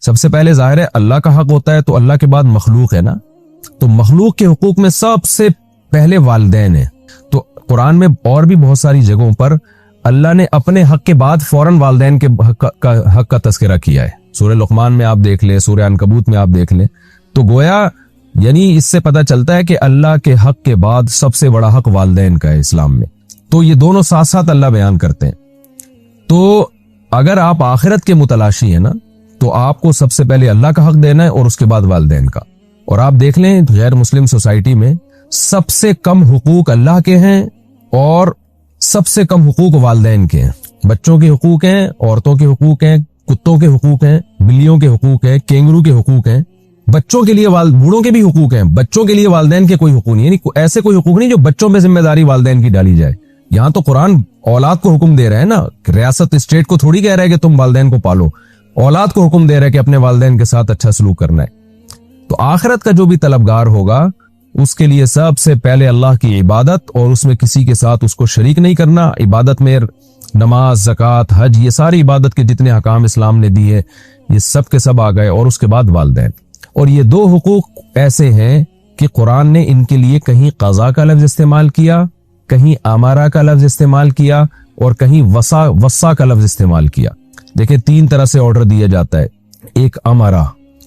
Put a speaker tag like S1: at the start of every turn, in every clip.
S1: सबसे पहले जाहिर है अल्लाह का हक होता है, तो अल्लाह के बाद मखलूक है ना, तो मखलूक के हुकूक में सबसे पहले वालिदैन है। तो कुरान में और भी बहुत सारी जगहों पर अल्लाह ने अपने हक के बाद फौरन वालिदैन के हक का तज़किरा किया है। सूरह लुक़मान में आप देख लें, सूरह अनकबूत में आप देख लें, तो गोया यानी इससे पता चलता है कि अल्लाह के हक के बाद सबसे बड़ा हक वालिदैन का है इस्लाम में। तो ये दोनों साथ साथ अल्लाह बयान करते हैं। तो अगर आप आखिरत के मुतलाशी है ना, तो आपको सबसे पहले अल्लाह का हक देना है और उसके बाद वालिदैन का। और आप देख लें गैर मुस्लिम सोसाइटी में सबसे कम हुकूक अल्लाह के हैं और सबसे कम हुकूक वालिदैन के हैं। बच्चों के हुकूक हैं, औरतों के हुकूक हैं, कुत्तों के हुकूक हैं, बिल्लियों के हुकूक हैं, केंगरू के हुकूक हैं, बच्चों के लिए बूढ़ों के भी हुकूक हैं, बच्चों के लिए वालिदैन के कोई हुकूक नहीं, यानी ऐसे कोई हुकूक नहीं जो बच्चों में जिम्मेदारी वालिदैन की डाली जाए। यहाँ तो कुरान औलाद को हुक्म दे रहा है ना, रियासत स्टेट को थोड़ी कह रहा है कि तुम वालिदैन को पालो, औलाद को हुक्म दे रहा है कि अपने वालिदैन के साथ अच्छा सलूक करना है। तो आखिरत का जो भी तलबगार होगा उसके लिए सबसे पहले अल्लाह की इबादत और उसमें किसी के साथ उसको शरीक नहीं करना। इबादत में नमाज, ज़कात, हज, ये सारी इबादत के जितने हकाम इस्लाम ने दिए ये सब के सब आ गए, और उसके बाद वालिदैन। और ये दो हुकूक ऐसे हैं कि कुरान ने इनके लिए कहीं क़ज़ा का लफ्ज इस्तेमाल किया, कहीं अमारा का लफ्ज इस्तेमाल किया और कहीं वसा का लफ्ज इस्तेमाल किया। देखिए 3 तरह से ऑर्डर दिया जाता है। एक अमारा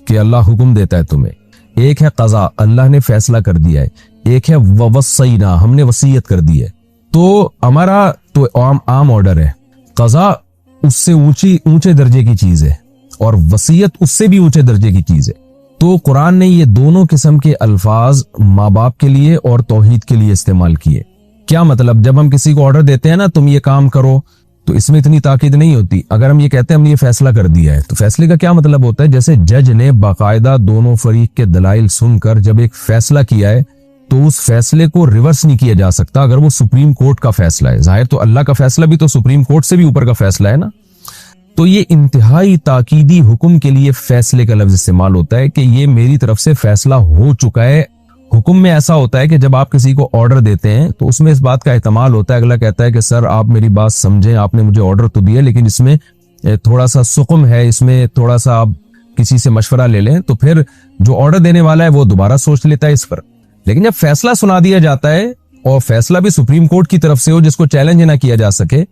S1: कि अल्लाह हुक्म देता है तुम्हें, एक है क़ज़ा अल्लाह ने फैसला कर दिया है, एक है ववस्सैना हमने वसीयत कर दी है। तो अमारा तो आम ऑर्डर है, क़ज़ा उससे ऊंचे दर्जे की चीज है और वसीयत उससे भी ऊंचे दर्जे की चीज है। तो कुरान ने ये दोनों किस्म के अल्फाज माँ बाप के लिए और तौहीद के लिए इस्तेमाल किए। क्या मतलब, जब हम किसी को ऑर्डर देते हैं ना तुम ये काम करो, तो इसमें इतनी ताकीद नहीं होती। अगर हम ये कहते हैं हमने ये फैसला कर दिया है, तो फैसले का क्या मतलब होता है, जैसे जज ने बाकायदा दोनों फरीक के दलाइल सुनकर जब एक फैसला किया है तो उस फैसले को रिवर्स नहीं किया जा सकता अगर वो सुप्रीम कोर्ट का फैसला है। जाहिर तो अल्लाह का फैसला भी तो सुप्रीम कोर्ट से भी ऊपर का फैसला है ना। तो ये इंतहाई ताकीदी हुक्म के लिए फैसले का लफ्ज इस्तेमाल होता है कि ये मेरी तरफ से फैसला हो चुका है। हुक्म में ऐसा होता है कि जब आप किसी को ऑर्डर देते हैं तो उसमें इस बात का एहतमाल होता है, अगला कहता है कि सर आप मेरी बात समझें, आपने मुझे ऑर्डर तो दिया लेकिन इसमें थोड़ा सा सुकम है, इसमें थोड़ा सा आप किसी से मशवरा ले लें। तो फिर जो ऑर्डर देने वाला है वो दोबारा सोच लेता है इस पर। लेकिन जब फैसला सुना दिया जाता है और फैसला भी सुप्रीम कोर्ट की तरफ से हो जिसको चैलेंज ना किया जा सके,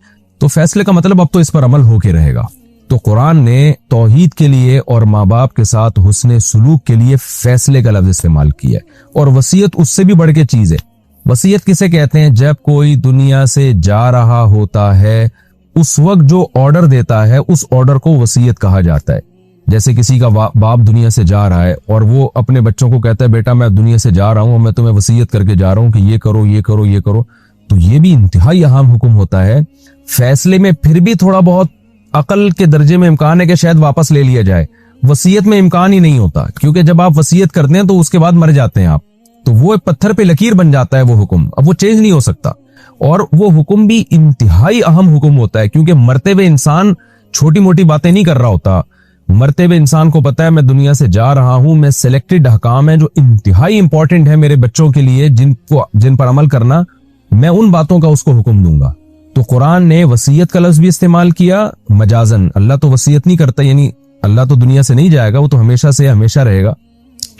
S1: तो फैसले का मतलब अब तो इस पर अमल होके रहेगा। तो कुरान ने तौहीद के लिए और माँ बाप के साथ हुस्ने सुलूक के लिए फैसले का लफ्ज इस्तेमाल किया है। और वसीयत उससे भी बढ़ के चीज है। वसीयत किसे कहते हैं, जब कोई दुनिया से जा रहा होता है उस वक्त जो ऑर्डर देता है उस ऑर्डर को वसीयत कहा जाता है। जैसे किसी का बाप दुनिया से जा रहा है और वो अपने बच्चों को कहता है बेटा मैं दुनिया से जा रहा हूं, मैं तुम्हें वसीयत करके जा रहा हूं कि ये करो ये करो ये करो। तो ये भी इंतहाई अहम हुक्म होता है। फैसले में फिर भी थोड़ा बहुत अकल के दर्जे में इम्कान है कि शायद वापस ले लिया जाए, वसीयत में इम्कान ही नहीं होता, क्योंकि जब आप वसीयत करते हैं तो उसके बाद मर जाते हैं आप, तो वो पत्थर पे लकीर बन जाता है वो हुक्म, अब वो चेंज नहीं हो सकता। और वो हुक्म भी इंतहाई अहम हुक्म होता है, क्योंकि मरते हुए इंसान छोटी मोटी बातें नहीं कर रहा होता। मरते हुए इंसान को पता है मैं दुनिया से जा रहा हूं, मैं सिलेक्टेड हकाम है जो इंतहाई इंपॉर्टेंट है मेरे बच्चों के लिए, जिन पर अमल करना, मैं उन बातों का उसको हुक्म दूंगा। तो कुरान ने वसीयत का लफ्ज भी इस्तेमाल किया मजाजन। अल्लाह तो वसीयत नहीं करता, यानी अल्लाह तो दुनिया से नहीं जाएगा, वो तो हमेशा से हमेशा रहेगा,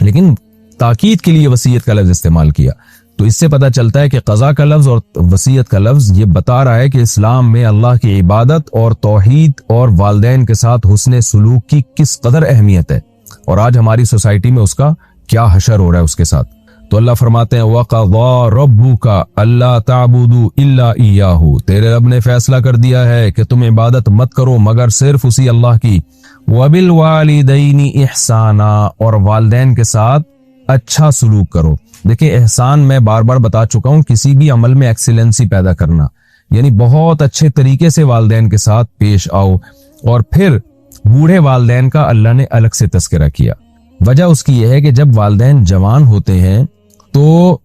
S1: लेकिन ताकीद के लिए वसीयत का लफ्ज इस्तेमाल किया। तो इससे पता चलता है कि क़ज़ा का लफ्ज और वसीयत का लफ्ज ये बता रहा है कि इस्लाम में अल्लाह की इबादत और तौहीद और वालिदैन के साथ हुस्ने सुलूक की किस कदर अहमियत है, और आज हमारी सोसाइटी में उसका क्या हशर हो रहा है उसके साथ। तो अल्लाह फरमाते हैं वक़ज़ा रब्बुका अल्ला ताबुदू इल्ला इय्याहु, तेरे रब ने फैसला कर दिया है कि तुम इबादत मत करो मगर सिर्फ उसी अल्लाह की। वबिल वालिदैनी इहसाना, और वालिदैन के साथ अच्छा सलूक करो। देखिए एहसान मैं बार बार बता चुका हूं, किसी भी अमल में एक्सीलेंसी पैदा करना, यानी बहुत अच्छे तरीके से वालिदैन के साथ पेश आओ। और फिर बूढ़े वालिदैन का अल्लाह ने अलग से तज़किरा किया। वजह उसकी यह है कि जब वालिदैन जवान होते हैं तो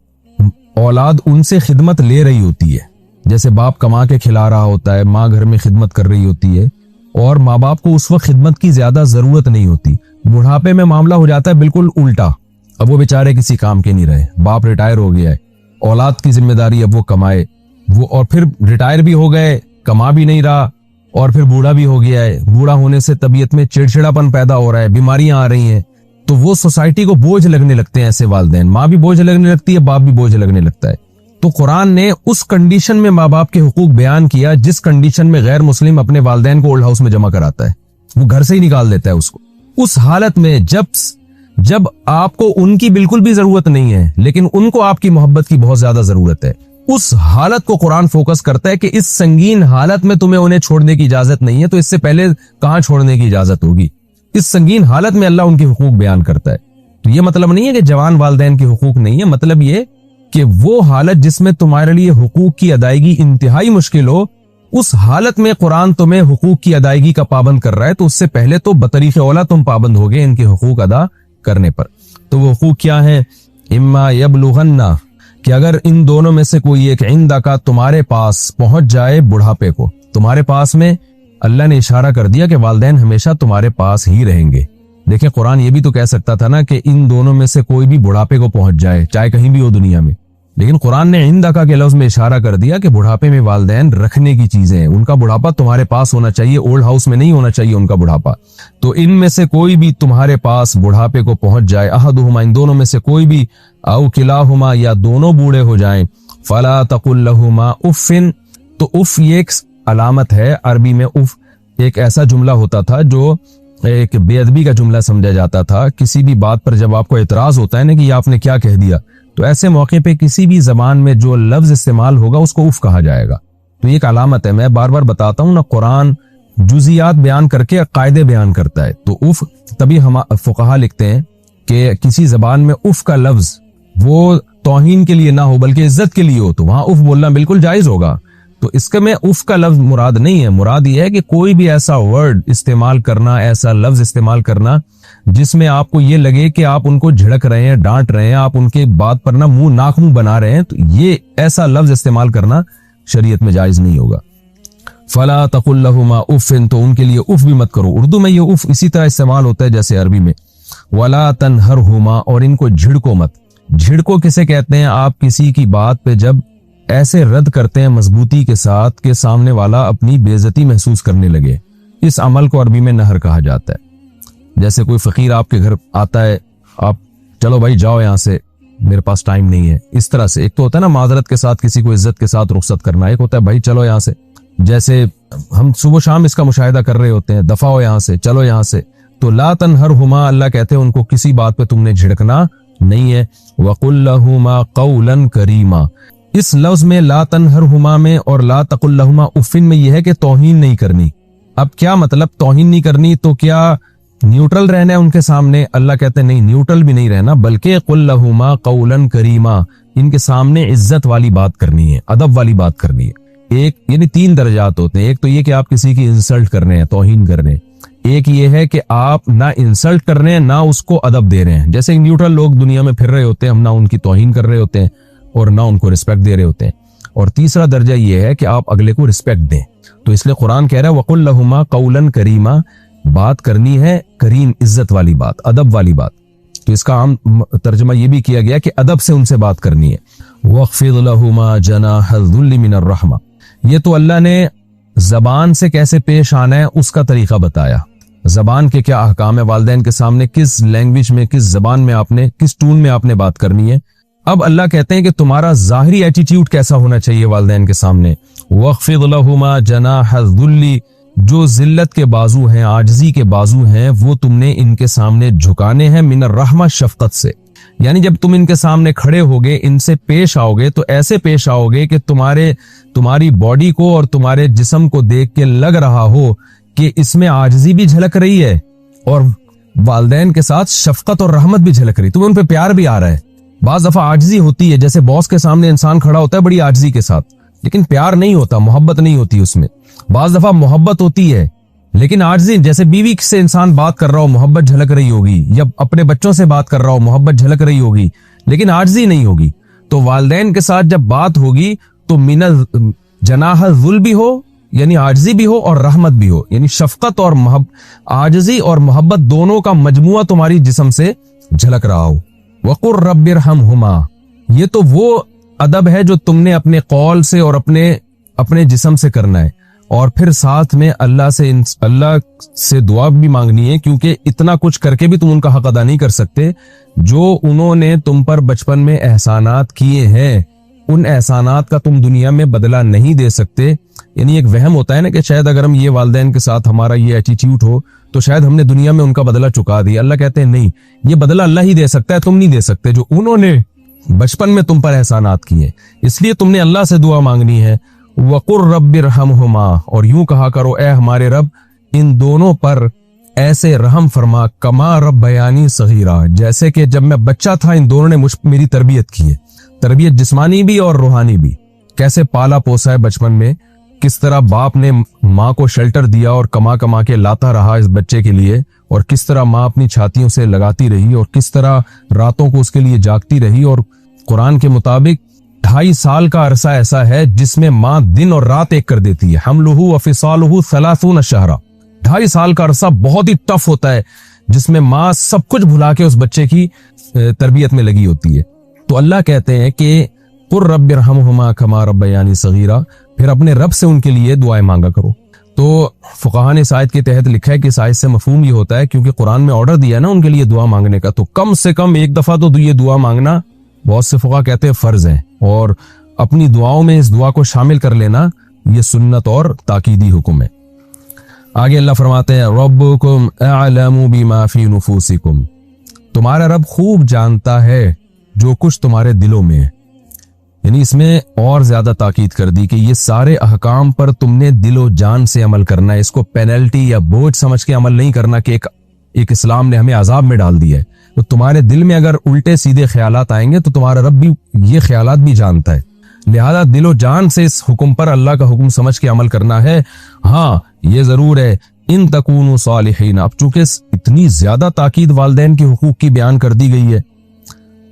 S1: औलाद उनसे खिदमत ले रही होती है, जैसे बाप कमा के खिला रहा होता है, माँ घर में खिदमत कर रही होती है, और माँ बाप को उस वक्त खिदमत की ज्यादा जरूरत नहीं होती। बुढ़ापे में मामला हो जाता है बिल्कुल उल्टा, अब वो बेचारे किसी काम के नहीं रहे, बाप रिटायर हो गया है, औलाद की जिम्मेदारी अब वो कमाए, वो और फिर रिटायर भी हो गए, कमा भी नहीं रहा, और फिर बूढ़ा भी हो गया है, बूढ़ा होने से तबीयत में चिड़चिड़ापन पैदा हो रहा है, बीमारियां आ रही हैं, तो वो सोसाइटी को बोझ लगने लगते हैं ऐसे वालिदैन। माँ भी बोझ लगने लगती है, बाप भी बोझ लगने लगता है। तो कुरान ने उस कंडीशन में माँ बाप के हुकूक बयान किया जिस कंडीशन में गैर मुस्लिम अपने वालिदैन को ओल्ड हाउस में जमा कराता है, वो घर से ही निकाल देता है उसको। उस हालत में जब आपको उनकी बिल्कुल भी जरूरत नहीं है, लेकिन उनको आपकी मोहब्बत की बहुत ज्यादा जरूरत है, उस हालत को कुरान फोकस करता है कि इस संगीन हालत में तुम्हें उन्हें छोड़ने की इजाजत नहीं है, तो इससे पहले कहां छोड़ने की इजाजत होगी। इस संगीन हालत में अल्लाह उनके हुकूक बयान करता है। तो ये मतलब नहीं है कि जवान वालिदैन के हुकूक नहीं है, मतलब ये कि वो हालत जिसमें तुम्हारे लिए हुकूक की अदायगी इंतहाई मुश्किल हो, उस हालत में कुरान तुम्हें हुकूक की अदायगी का पाबंद कर रहा है, तो उससे पहले तो बतरीक़े औला तुम पाबंद होगे इनके हुकूक अदा करने पर। तो वो हुकूक क्या है? इम्मा यबलुगन्ना, कि अगर इन दोनों में से कोई एक इंदा का तुम्हारे पास पहुंच जाए बुढ़ापे को, तुम्हारे पास में, अल्लाह ने इशारा कर दिया कि वालिदैन हमेशा तुम्हारे पास ही रहेंगे। देखिए कुरान ये भी तो कह सकता था ना कि इन दोनों में से कोई भी बुढ़ापे को पहुंच जाए, चाहे कहीं भी हो दुनिया में, लेकिन कुरान ने इंदा का के लफ्ज में इशारा कर दिया कि बुढ़ापे में वालिदैन रखने की चीजें हैं, उनका बुढ़ापा तुम्हारे पास होना चाहिए, ओल्ड हाउस में नहीं होना चाहिए उनका बुढ़ापा। तो इनमें से कोई भी तुम्हारे पास बुढ़ापे को पहुंच जाए, अहदुहुमा, इन दोनों में से कोई भी, औ किलाहुमा, या दोनों बूढ़े हो जाएं, फला तकुल लहुमा उफ़िन। तो उफ ये एक अलामत है, अरबी में उफ एक ऐसा जुमला होता था जो एक बेअदबी का जुमला समझा जाता था। किसी भी बात पर जब आपको एतराज होता है ना कि ये आपने क्या कह दिया, तो ऐसे मौके पे किसी भी जबान में जो लफ्ज इस्तेमाल होगा उसको उफ कहा जाएगा। तो ये एक अलामत है। मैं बार बार बताता हूं ना, कुरान जुजियात बयान करके कायदे बयान करता है। तो उफ, तभी हम फुकहा लिखते हैं कि किसी जबान में उफ का लफ्ज वो तौहीन के लिए ना हो बल्कि इज्जत के लिए हो, तो वहां उफ बोलना बिल्कुल जायज होगा। तो इसके में उफ का लफ्ज मुराद नहीं है, मुराद यह है कि कोई भी ऐसा वर्ड इस्तेमाल करना, ऐसा लफ्ज इस्तेमाल करना जिसमें आपको ये लगे कि आप उनको झिड़क रहे हैं, डांट रहे हैं, आप उनके बात पर ना नाक मुंह बना रहे हैं, तो ये ऐसा लफ्ज इस्तेमाल करना शरीयत में जायज नहीं होगा। फला तकुल लहुमा उफ़िन, तो उनके लिए उफ भी मत करो। उर्दू में ये उफ इसी तरह इस्तेमाल होता है जैसे अरबी में। वला तनहरहुमा, और इनको झिड़को मत। झिड़को किसे कहते हैं? आप किसी की बात पे जब ऐसे रद्द करते हैं मजबूती के साथ कि सामने वाला अपनी बेइज्जती महसूस करने लगे, इस अमल को अरबी में नहर कहा जाता है। जैसे कोई फकीर आपके घर आता है, आप चलो भाई जाओ यहाँ से, मेरे पास टाइम नहीं है, इस तरह से। एक तो होता है ना माजरत के साथ किसी को इज्जत के साथ रुखसत करना, एक होता है भाई चलो यहाँ से। जैसे हम सुबह शाम इसका मुशाहिदा कर रहे होते हैं, दफा हो यहाँ से, चलो यहाँ से। तो ला तनहरहुमा, अल्लाह कहते हैं उनको किसी बात पे तुमने झिड़कना नहीं है। वकुल लहुमा कौलन करीमा, इस लफ्ज में ला तनहरहुमा में और ला तकुल लहुमा उफ़िन में यह है कि तौहीन नहीं करनी। अब क्या मतलब तौहीन नहीं करनी? तो क्या न्यूट्रल रहना है उनके सामने? अल्लाह कहते हैं नहीं, न्यूट्रल भी नहीं रहना, बल्कि कुल लहुमा कौलन करीमा, इनके सामने इज्जत वाली बात करनी है, अदब वाली बात करनी है। एक यानी 3 दर्जात होते हैं। एक तो ये कि आप किसी की इंसल्ट कर रहे हैं, तौहीन कर रहे हैं। एक ये है कि आप ना इंसल्ट कर रहे हैं ना उसको अदब दे रहे हैं। जैसे न्यूट्रल लोग दुनिया में फिर रहे होते हैं, हम ना उनकी तौहीन कर रहे होते हैं और ना उनको रिस्पेक्ट दे रहे होते हैं। और तीसरा दर्जा यह है कि आप अगले को रिस्पेक्ट दें। तो इसलिए कुरान कह रहा है वकुल लहुमा कौलन करीमा, बात करनी है करीम, इज्जत वाली बात, अदब वाली बात। तो इसका आम तर्जुमा ये भी किया गया कि अदब से उनसे बात करनी है। वख्फिद लहुमा जनाहल-ज़ुल्लि मिनर रहमा, ये तो अल्लाह ने जबान से कैसे पेश आना है उसका तरीका बताया। जबान के क्या अहकाम है, वालिदैन के सामने किस लैंग्वेज में, किस जबान में आपने, किस टून में आपने बात करनी है। अब अल्लाह कहते हैं कि तुम्हारा जाहिरी एटीट्यूड कैसा होना चाहिए वालिदैन के सामने। वख्फिद लहुमा जनाहल-ज़ुल्लि, जो जिल्लत के बाजू हैं, आजजी के बाजू हैं, वो तुमने इनके सामने झुकाने हैं, मिनर रहमा, शफकत से। यानी जब तुम इनके सामने खड़े होगे, इनसे पेश आओगे, तो ऐसे पेश आओगे कि तुम्हारी बॉडी को और तुम्हारे जिस्म को देख के लग रहा हो कि इसमें आजजी भी झलक रही है और वालिदैन के साथ शफकत और रहमत भी झलक रही, तुम्हें उन पे प्यार भी आ रहा है। बाज दफा आजजी होती है, जैसे बॉस के सामने इंसान खड़ा होता है बड़ी आजजी के साथ, लेकिन प्यार नहीं होता, मोहब्बत नहीं होती उसमें। बाज दफा मोहब्बत होती है लेकिन आजजी, जैसे बीवी से इंसान बात कर रहा हो मोहब्बत झलक रही होगी, या अपने बच्चों से बात कर रहा हो मोहब्बत झलक रही होगी, लेकिन आजजी नहीं होगी। तो वालिदैन के साथ जब बात होगी तो मिनल जनाह-ज़ुल भी हो, यानी आजजी भी हो, और रहमत भी हो, यानी शफकत और आजजी और मोहब्बत दोनों का मजमुआ तुम्हारी जिस्म से झलक रहा हो। वक़ुर रब्बिरहमहुमा, ये तो वो अदब है जो तुमने अपने कौल से और अपने जिस्म से करना है। और फिर साथ में अल्लाह से दुआ भी मांगनी है, क्योंकि इतना कुछ करके भी तुम उनका हक अदा नहीं कर सकते। जो उन्होंने तुम पर बचपन में एहसानात किए हैं, उन एहसानात का तुम दुनिया में बदला नहीं दे सकते। यानी एक वहम होता है ना कि शायद अगर हम ये वालिदैन के साथ हमारा ये एटीट्यूड हो तो शायद हमने दुनिया में उनका बदला चुका दिया। अल्लाह कहते हैं नहीं, ये बदला अल्लाह ही दे सकता है, तुम नहीं दे सकते। जो उन्होंने बचपन में तुम पर एहसानात किए, इसलिए तुमने अल्लाह से दुआ मांगनी है। वकुर रब्बिरहमहुमा, और यूं कहा करो ए हमारे रब इन दोनों पर ऐसे रहम फरमा, कमा रब्बयानी सगीरा, जैसे कि जब मैं बच्चा था इन दोनों ने मेरी तरबियत की है, तरबियत जिस्मानी भी और रूहानी भी। कैसे पाला पोसा है बचपन में, किस तरह बाप ने माँ को शेल्टर दिया और कमा कमा के लाता रहा इस बच्चे के लिए, और किस तरह माँ अपनी छातियों से लगाती रही और किस तरह रातों को उसके लिए जागती रही। और कुरान के मुताबिक 2.5 साल का अरसा ऐसा है जिसमें माँ दिन और रात एक कर देती है। हमलुहु व फिसालुहु 30 शहरा, 2.5 साल का अरसा बहुत ही टफ होता है, जिसमें माँ सब कुछ भुला के उस बच्चे की तरबियत में लगी होती है। तो अल्लाह कहते हैं कि कुर रब्बिरहमहुमा कमा रब्बयानी सगीरा, फिर अपने रब से उनके लिए दुआएं मांगा करो। तो फुक़हा ने इस आयत के तहत लिखा है कि इस आयत से मफहूम ये होता है, क्योंकि कुरान में ऑर्डर दिया ना उनके लिए दुआ मांगने का, तो कम से कम एक दफा तो ये दुआ मांगना बहुत से फुक़हा कहते हैं फर्ज है, और अपनी दुआओं में इस दुआ को शामिल कर लेना ये सुन्नत और ताकीदी हुक्म है। आगे अल्लाह फरमाते हैं रब्बुकुम अअलमु बिमा फी नुफूसिकुम, तुम्हारा रब खूब जानता है जो कुछ तुम्हारे दिलों में है। यानी इसमें और ज्यादा ताकीद कर दी कि ये सारे अहकाम पर तुमने दिलो जान से अमल करना है। इसको पेनल्टी या बोझ समझ के अमल नहीं करना कि एक इस्लाम ने हमें अजाब में डाल दिया है। तो तुम्हारे दिल में अगर उल्टे सीधे ख्यालात आएंगे तो तुम्हारा रब भी ये ख्यालात भी जानता है, लिहाजा दिलो जान से इस हुक्म पर अल्लाह का हुक्म समझ के अमल करना है। हाँ ये जरूर है इन तकूनु सालिहीन, अब चूंकि इतनी ज्यादा ताकीद वालिदैन के हुकूक की बयान कर दी गई है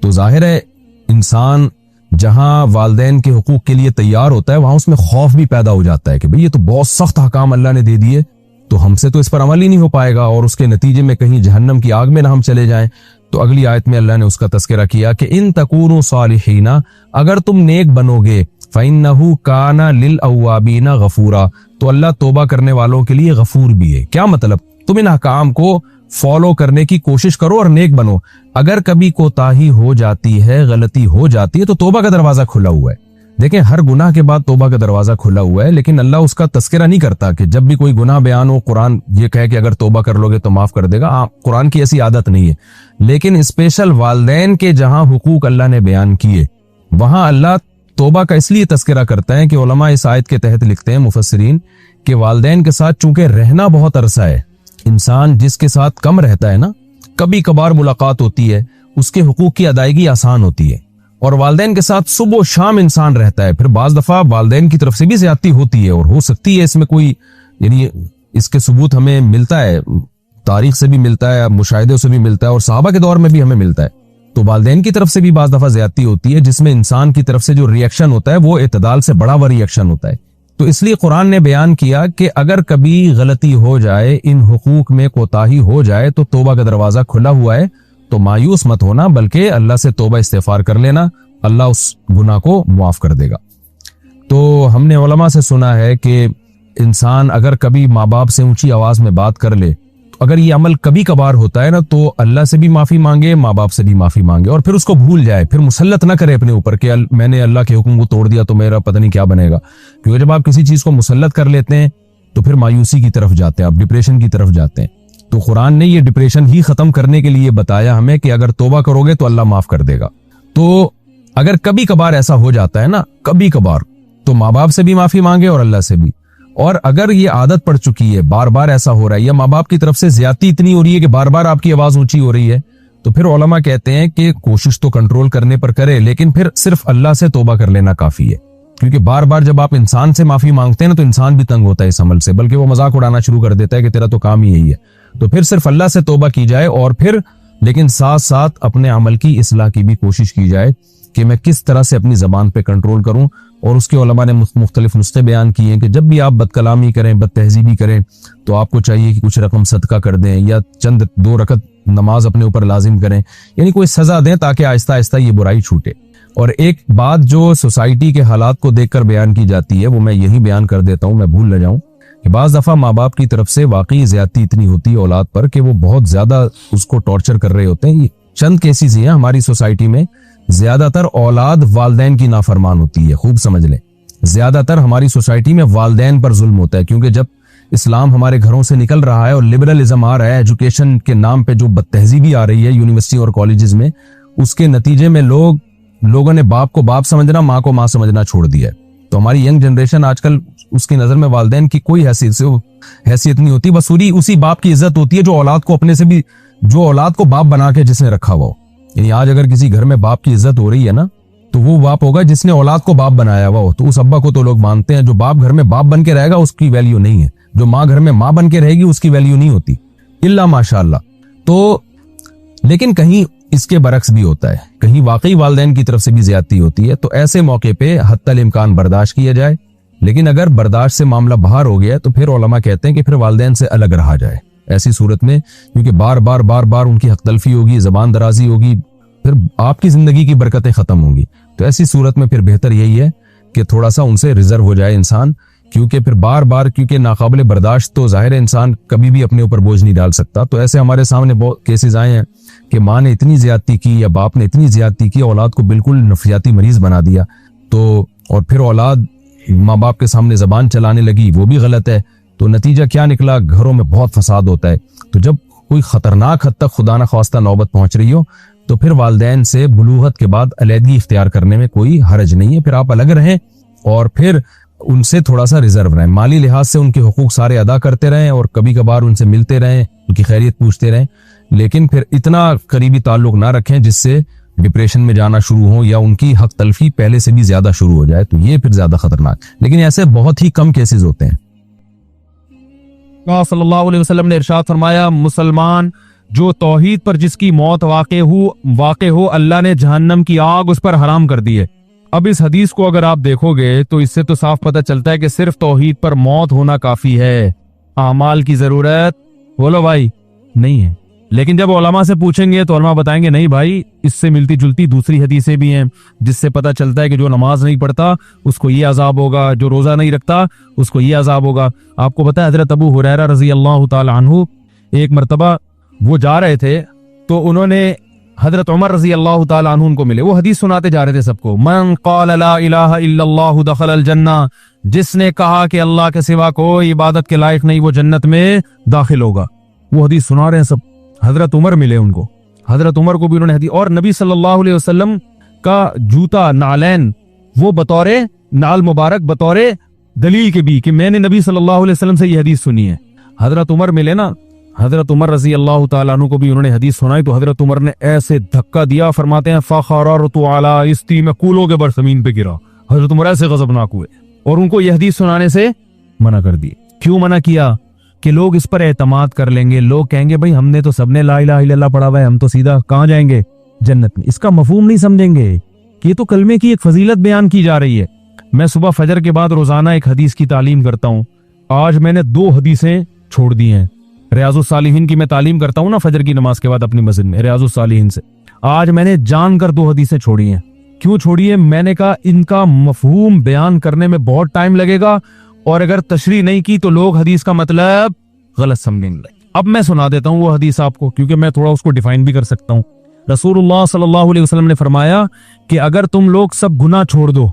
S1: तो जाहिर है इंसान जहां वालिदैन के हुकूक के लिए तैयार होता है वहां उसमें खौफ भी पैदा हो जाता है कि भाई ये तो बहुत सख्त हकाम अल्लाह ने दे दिए, तो हमसे तो इस पर अमल ही नहीं हो पाएगा और उसके नतीजे में कहीं जहन्नम की आग में ना हम चले जाएं। तो अगली आयत में अल्लाह ने उसका तस्करा किया कि इन तकूनु सालिहीना, अगर तुम नेक बनोगे, फइन्नहु काना लिल अव्वाबीना गफूरा, तो अल्लाह तौबा करने वालों के लिए गफूर भी है। क्या मतलब, तुम इन हकाम को फॉलो करने की कोशिश करो और नेक बनो। अगर कभी कोताही हो जाती है, गलती हो जाती है, तो तौबा का दरवाजा खुला हुआ है। देखें हर गुनाह के बाद तौबा का दरवाजा खुला हुआ है, लेकिन अल्लाह उसका तस्करा नहीं करता कि जब भी कोई गुनाह बयान हो कुरान ये कहे कि अगर तौबा कर लोगे तो माफ कर देगा। कुरान की ऐसी आदत नहीं है, लेकिन स्पेशल वालिदैन के जहां हुकूक अल्लाह ने बयान किए वहां अल्लाह तौबा का इसलिए तस्करा करता है कि उलमा इस आयत के तहत लिखते हैं मुफस्सिरीन कि वालिदैन के साथ चूंकि रहना बहुत अरसा है, इंसान जिसके साथ कम रहता है ना, कभी कभार मुलाकात होती है, उसके हुकूक की अदायगी आसान होती है। और वालिदैन के साथ सुबह शाम इंसान रहता है, फिर बाज दफा वालिदैन की तरफ से भी ज्यादती होती है और हो सकती है इसमें कोई, यानी इसके सबूत हमें मिलता है, तारीख से भी मिलता है, मुशाहिदे से भी मिलता है और सहाबा के दौर में भी हमें मिलता है। तो वालिदैन की तरफ से भी बाज दफा ज्यादती होती है, जिसमें इंसान की तरफ से जो रिएक्शन होता है वो इत्तदाल से बड़ा हुआ रिएक्शन होता है। तो इसलिए कुरान ने बयान किया कि अगर कभी गलती हो जाए, इन हुकूक में कोताही हो जाए, तो तौबा का दरवाजा खुला हुआ है। तो मायूस मत होना, बल्कि अल्लाह से तौबा इस्तिगफार कर लेना, अल्लाह उस गुनाह को मुआफ कर देगा। तो हमने उलमा से सुना है कि इंसान अगर कभी माँ बाप से ऊंची आवाज में बात कर ले, तो अगर ये अमल कभी कभार होता है ना, तो अल्लाह से भी माफी मांगे, माँ बाप से भी माफी मांगे और फिर उसको भूल जाए, फिर मुसल्लत ना करे अपने ऊपर कि मैंने अल्लाह के हुक्म को तोड़ दिया तो मेरा पता नहीं क्या बनेगा। क्योंकि जब आप किसी चीज को मुसल्लत कर लेते हैं तो फिर मायूसी की तरफ जाते हैं, आप डिप्रेशन की तरफ जाते हैं। तो कुरान ने ये डिप्रेशन ही खत्म करने के लिए बताया हमें कि अगर तौबा करोगे तो अल्लाह माफ कर देगा। तो अगर कभी कभार ऐसा हो जाता है ना, कभी कभार, तो माँ बाप से भी माफी मांगे और अल्लाह से भी। और अगर ये आदत पड़ चुकी है, बार बार ऐसा हो रहा है या माँ बाप की तरफ से ज्यादती इतनी हो रही है कि बार बार आपकी आवाज ऊंची हो रही है, तो फिर उलमा कहते हैं कि कोशिश तो कंट्रोल करने पर करे, लेकिन फिर सिर्फ अल्लाह से तौबा कर लेना काफी है। क्योंकि बार बार जब आप इंसान से माफी मांगते हैं ना, तो इंसान भी तंग होता है इस अमल से, बल्कि वो मजाक उड़ाना शुरू कर देता है कि तेरा तो काम ही यही है। तो फिर सिर्फ अल्लाह से तौबा की जाए और फिर लेकिन साथ साथ अपने अमल की इस्लाह की भी कोशिश की जाए कि मैं किस तरह से अपनी जबान पे कंट्रोल करूं। और उसके उलमा ने मुख्तलिफ नुस्खे बयान किए कि जब भी आप बदकलामी करें, बदतहजीबी करें, तो आपको चाहिए कि कुछ रकम सदका कर दें या चंद 2 रकत नमाज अपने ऊपर लाजिम करें, यानी कोई सजा दें ताकि आहिस्ता आहिस्ता ये बुराई छूटे। और एक बात जो सोसाइटी के हालात को देखकर बयान की जाती है वो मैं यही बयान कर देता हूं, मैं भूल न जाऊं कि बाज़ दफ़ा माँ बाप की तरफ से वाकई ज्यादती इतनी होती है औलाद पर कि वो बहुत ज्यादा उसको टॉर्चर कर रहे होते हैं। ये चंद केसेस ही हैं हमारी सोसाइटी में। ज्यादातर औलाद वालदैन की नाफरमान होती है, खूब समझ लें। ज्यादातर हमारी सोसाइटी में वालदैन पर जुल्म होता है, क्योंकि जब इस्लाम हमारे घरों से निकल रहा है और लिबरलिज्म आ रहा है, एजुकेशन के नाम पे जो बदतहजीबी आ रही है यूनिवर्सिटी और कॉलेजेस में, उसके नतीजे में लोगों ने बाप को बाप समझना, माँ को माँ समझना छोड़ दिया है। तो हमारी यंग जनरेशन आजकल, उसकी नजर में वालदैन की कोई हैसियत नहीं होती। बस उसी बाप की इज्जत होती है जो औलाद को अपने से भी, जो औलाद को बाप बना के जिसने रखा हुआ हो। यानी आज अगर किसी घर में बाप की इज्जत हो रही है ना, तो वो बाप होगा जिसने औलाद को बाप बनाया हुआ हो। तो उस अब्बा को तो लोग मानते हैं। जो बाप घर में बाप बन के रहेगा उसकी वैल्यू नहीं है। जो माँ घर में माँ बन के रहेगी उसकी वैल्यू नहीं होती, इल्ला माशाअल्लाह। तो लेकिन कहीं इसके बरक्स भी होता है, कहीं वाकई वालदैन की तरफ से भी ज्यादती होती है। तो ऐसे मौके पे हत्तल इम्कान बर्दाश्त किया जाए। लेकिन अगर बर्दाश्त से मामला बाहर हो गया तो फिर उलमा कहते हैं कि फिर वालदैन से अलग रहा जाए ऐसी सूरत में, क्योंकि बार बार उनकी हक तलफी होगी, जबान दराजी होगी, फिर आपकी जिंदगी की बरकतें खत्म होंगी। तो ऐसी सूरत में फिर बेहतर यही है कि थोड़ा सा उनसे रिजर्व हो जाए इंसान, क्योंकि फिर बार क्योंकि नाकाबिले बर्दाश्त तो जाहिर है इंसान कभी भी अपने ऊपर बोझ नहीं डाल सकता। तो ऐसे हमारे सामने बहुत केसेस आए हैं कि माँ ने इतनी ज्यादती की या बाप ने इतनी ज्यादती की, औलाद को बिल्कुल नफसियाती मरीज बना दिया। तो और फिर औलाद माँ बाप के सामने जबान चलाने लगी, वो भी गलत है। तो नतीजा क्या निकला, घरों में बहुत फसाद होता है। तो जब कोई खतरनाक हद तक खुदा न खास्ता नौबत पहुंच रही हो, तो फिर वालदैन से बुलूगत के बाद अलहदगी इख्तियार करने में कोई हरज नहीं है। फिर आप अलग रहें और फिर उनसे थोड़ा सा रिजर्व रहें, माली लिहाज से उनके हुकूक सारे अदा करते रहें और कभी कभार उनसे मिलते रहें, उनकी खैरियत पूछते रहें। लेकिन फिर इतना करीबी ताल्लुक ना रखें जिससे डिप्रेशन में जाना शुरू हो या उनकी हक तलफी पहले से भी ज्यादा शुरू हो जाए। तो ये फिर ज्यादा खतरनाक, लेकिन ऐसे बहुत ही कम केसेस होते हैं।
S2: सल्लल्लाहु अलैहि वसल्लम ने इरशाद फरमाया, मुसलमान जो तौहीद पर जिसकी मौत वाक़े हो, अल्लाह ने जहन्नम की आग उस पर हराम कर दी है। अब इस हदीस को अगर आप देखोगे तो इससे तो साफ पता चलता है कि सिर्फ तौहीद पर मौत होना काफी है, आमाल की जरूरत बोलो भाई नहीं है। लेकिन जब उलमा से पूछेंगे तो उलमा बताएंगे नहीं भाई, इससे मिलती जुलती दूसरी हदीसें भी हैं जिससे पता चलता है कि जो नमाज नहीं पढ़ता उसको ये अजाब होगा, जो रोजा नहीं रखता उसको ये अजाब होगा। आपको पता है हजरत अबू हुरैरा रजी अल्लाह तआला अन्हु एक मरतबा वो जा रहे थे तो उन्होंने हजरत उमर रजी अल्लाह तआला अन्हु उनको मिले। वो हदीस सुनाते जा रहे थे सबको, मन क़ाल ला इलाहा इल्लल्लाहु दखलल जन्ना, जिसने कहा कि अल्लाह के सिवा कोई इबादत के लायक नहीं वो जन्नत में दाखिल होगा। वो हदीस सुना रहे हैं सब। हजरत उमर मिले उनको, हजरत उमर को भी उन्होंने हदीस, और नबी सल्लल्लाहु अलैहि वसल्लम का जूता नालैन वो बतौरे नाल मुबारक बतौरे दलील के भी कि मैंने नबी सल्लल्लाहु अलैहि वसल्लम से ये हदीस सुनी है। हजरत उमर मिले ना, हजरत उमर रजी अल्लाह तआला अन्हु को भी उन्होंने हदीस सुनाई। तो हजरत उमर ने ऐसे धक्का दिया, फरमाते हैं फखररतु अला इस्ती, मैं कूलों के बर जमीन पे गिरा। हजरत उमर ऐसे गजबनाक हुए और उनको यह हदीस सुनाने से मना कर दिए। क्यों मना किया? कि लोग इस पर एतमाद कर लेंगे, लोग कहेंगे भाई हमने तो सबने ला इलाहा इल्लल्लाह पढ़ा हुआ है, हम तो सीधा कहाँ जाएंगे? जन्नत में। इसका मफहूम नहीं समझेंगे कि ये तो कलमे की एक फजीलत बयान की जा रही है। मैं सुबह फजर के बाद रोजाना एक हदीस की तालीम करता हूँ। आज मैंने 2 हदीसें छोड़ दी हैं। रियाजुस सालिहीन की मैं तालीम करता हूँ ना फजर की नमाज के बाद अपनी मस्जिद में, रियाजुस सालिहीन से। आज मैंने जानकर 2 हदीसें छोड़ी हैं। क्यों छोड़ी है? मैंने कहा इनका मफहूम बयान करने में बहुत टाइम लगेगा और अगर तशरीह नहीं की तो लोग हदीस का मतलब गलत समझेंगे। अब मैं सुना देता हूँ वो हदीस आपको, क्योंकि मैं थोड़ा उसको डिफाइन भी कर सकता हूँ। रसूलुल्लाह सल्लल्लाहु अलैहि वसल्लम ने फरमाया कि अगर तुम लोग सब गुनाह छोड़ दो,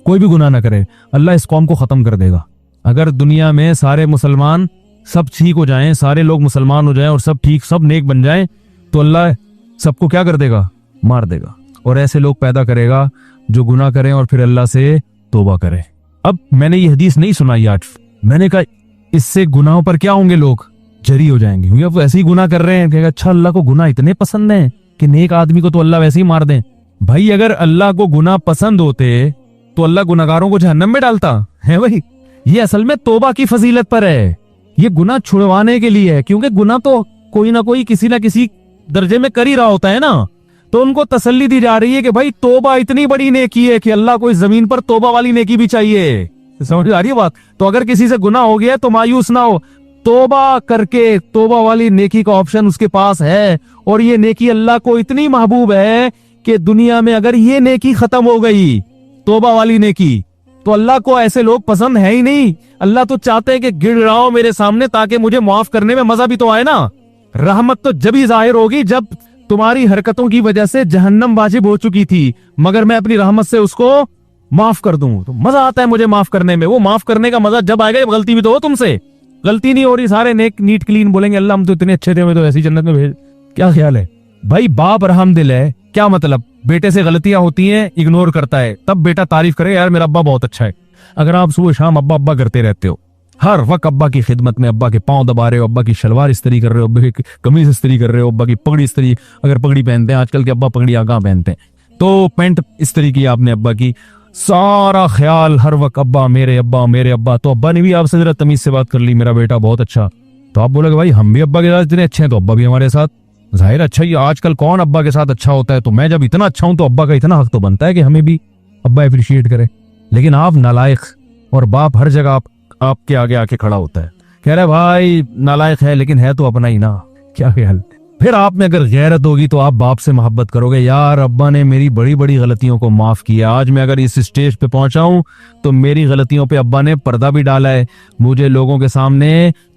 S2: कोई भी गुनाह ना करे, अल्लाह इस कौम को खत्म कर देगा। अगर दुनिया में सारे मुसलमान सब ठीक हो जाएं, सारे लोग मुसलमान हो जाएं और सब ठीक सब नेक बन जाएं, तो अल्लाह सबको क्या कर देगा? मार देगा। और ऐसे लोग पैदा करेगा जो गुनाह करें और फिर अल्लाह से तौबा करें। अब मैंने ये हदीस नहीं सुनाई आज, मैंने कहा इससे गुनाहों पर क्या होंगे? लोग जरी हो जाएंगे, क्योंकि अब वैसे ही गुनाह कर रहे हैं। कहेगा अच्छा अल्लाह को गुनाह इतने पसंद हैं कि नेक आदमी को तो अल्लाह वैसे ही मार दे। भाई अगर अल्लाह को गुनाह पसंद होते तो अल्लाह गुनाहगारों को जहन्नम में डालता है? भाई ये असल में तौबा की फजीलत पर है, ये गुनाह छुड़वाने के लिए है। क्योंकि गुनाह तो कोई ना कोई किसी ना किसी दर्जे में कर ही रहा होता है ना। तो उनको तसल्ली दी जा रही है कि भाई तौबा इतनी बड़ी नेकी है कि अल्लाह को इस जमीन पर तौबा वाली नेकी भी चाहिए। समझ आ रही है बात? तो अगर किसी से गुनाह हो गया तो मायूस ना हो, तौबा करके तौबा वाली नेकी का ऑप्शन उसके पास है। और ये नेकी अल्लाह को इतनी महबूब है कि दुनिया में अगर ये नेकी खत्म हो गई, तौबा वाली नेकी, तो अल्लाह को ऐसे लोग पसंद है ही नहीं। अल्लाह तो चाहते हैं कि गिड़गिड़ाओ मेरे सामने ताकि मुझे माफ करने में मजा भी तो आए ना। रहमत तो जब ही जाहिर होगी जब तुम्हारी हरकतों की वजह से जहन्नम वाजिब हो चुकी थी, मगर मैं अपनी रहमत से उसको माफ कर दूं तो मजा आता है मुझे माफ करने में। वो माफ करने का मजा जब आएगा जब गलती भी तो हो तुमसे। गलती नहीं हो रही, सारे नेक नीट क्लीन बोलेंगे अल्लाह हम तो इतने अच्छे थे, हमें तो ऐसी जन्नत में भेज। क्या ख्याल है भाई? बाप रहम दिल है, क्या मतलब? बेटे से गलतियां होती हैं, इग्नोर करता है, तब बेटा तारीफ करे यार मेरा अब्बा बहुत अच्छा है। अगर आप सुबह शाम अब्बा अब्बा करते रहते हो, हर वक्त अब्बा की खिदमत में, अब्बा के पांव दबा रहे हो, अब्बा की शलवार इस्त्री कर रहे हो, अब्बा की कमीज इस्त्री कर रहे हो, अब्बा की पगड़ी इस्त्री, अगर पगड़ी पहनते हैं आजकल के अब्बा पगड़ी कहाँ पहनते हैं, तो पैंट इस्त्री की आपने अब्बा की, सारा ख्याल हर वक्त अब्बा मेरे अब्बा मेरे अब्बा। तो अब्बा ने भी आपसे जरा तमीज से बात कर ली, मेरा बेटा बहुत अच्छा। तो आप बोलोगे भाई हम भी अब्बा के साथ इतने अच्छे हैं तो अब्बा भी हमारे साथ जाहिर अच्छा ही। आजकल कौन अब्बा के साथ अच्छा होता है? तो मैं जब इतना अच्छा हूं तो अब्बा का इतना हक तो बनता है कि हमें भी अब्बा अप्रिशिएट करे। लेकिन आप नालायक, और बाप हर जगह आपके आगे आके खड़ा होता है, कह रहा है भाई नालायक है लेकिन है तो अपना ही ना। क्या ख्याल? फिर आप में अगर गैरत होगी तो आप बाप से मोहब्बत करोगे, यार अब्बा ने मेरी बड़ी बड़ी गलतियों को माफ किया, आज मैं अगर इस स्टेज पे पहुंचा हूं तो मेरी गलतियों पे अब्बा ने पर्दा भी डाला है, मुझे लोगों के सामने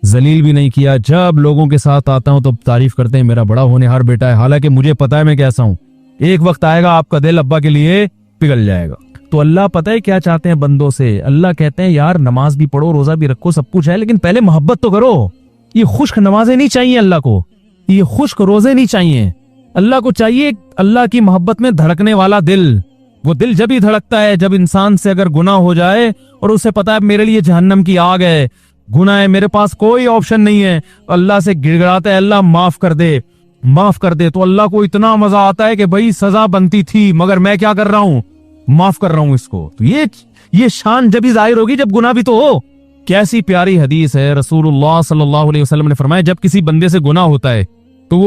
S2: जलील भी नहीं किया। जब लोगों के साथ आता हूं तो तारीफ करते हैं मेरा बड़ा होनहार बेटा है, हालांकि मुझे पता है मैं कैसा हूं। एक वक्त आएगा आपका दिल अब्बा के लिए पिघल जाएगा। तो अल्लाह पता है क्या चाहते हैं बंदों से? अल्लाह कहते हैं यार नमाज भी पढ़ो, रोजा भी रखो, सब कुछ है, लेकिन पहले मोहब्बत तो करो। ये खुश्क नमाजें नहीं चाहिए अल्लाह को, ये खुश्क रोजे नहीं चाहिए। अल्लाह को चाहिए अल्लाह की मोहब्बत में धड़कने वाला दिल। वो दिल जब ही धड़कता है जब इंसान से अगर गुनाह हो जाए और उसे पता है मेरे लिए जहन्नम की आग है, गुनाह है, मेरे पास कोई ऑप्शन नहीं है, अल्लाह से गिड़गिड़ाता है अल्लाह माफ कर दे माफ कर दे। तो अल्लाह को इतना मजा आता है कि भाई सजा बनती थी मगर मैं क्या कर रहा हूं, माफ कर रहा हूं इसको। तो ये शान जब ही जाहिर होगी जब गुनाह भी तो हो। कैसी प्यारी हदीस है, रसूलुल्लाह सल्लल्लाहु अलैहि वसल्लम ने फरमाया जब किसी बंदे से गुनाह होता है तो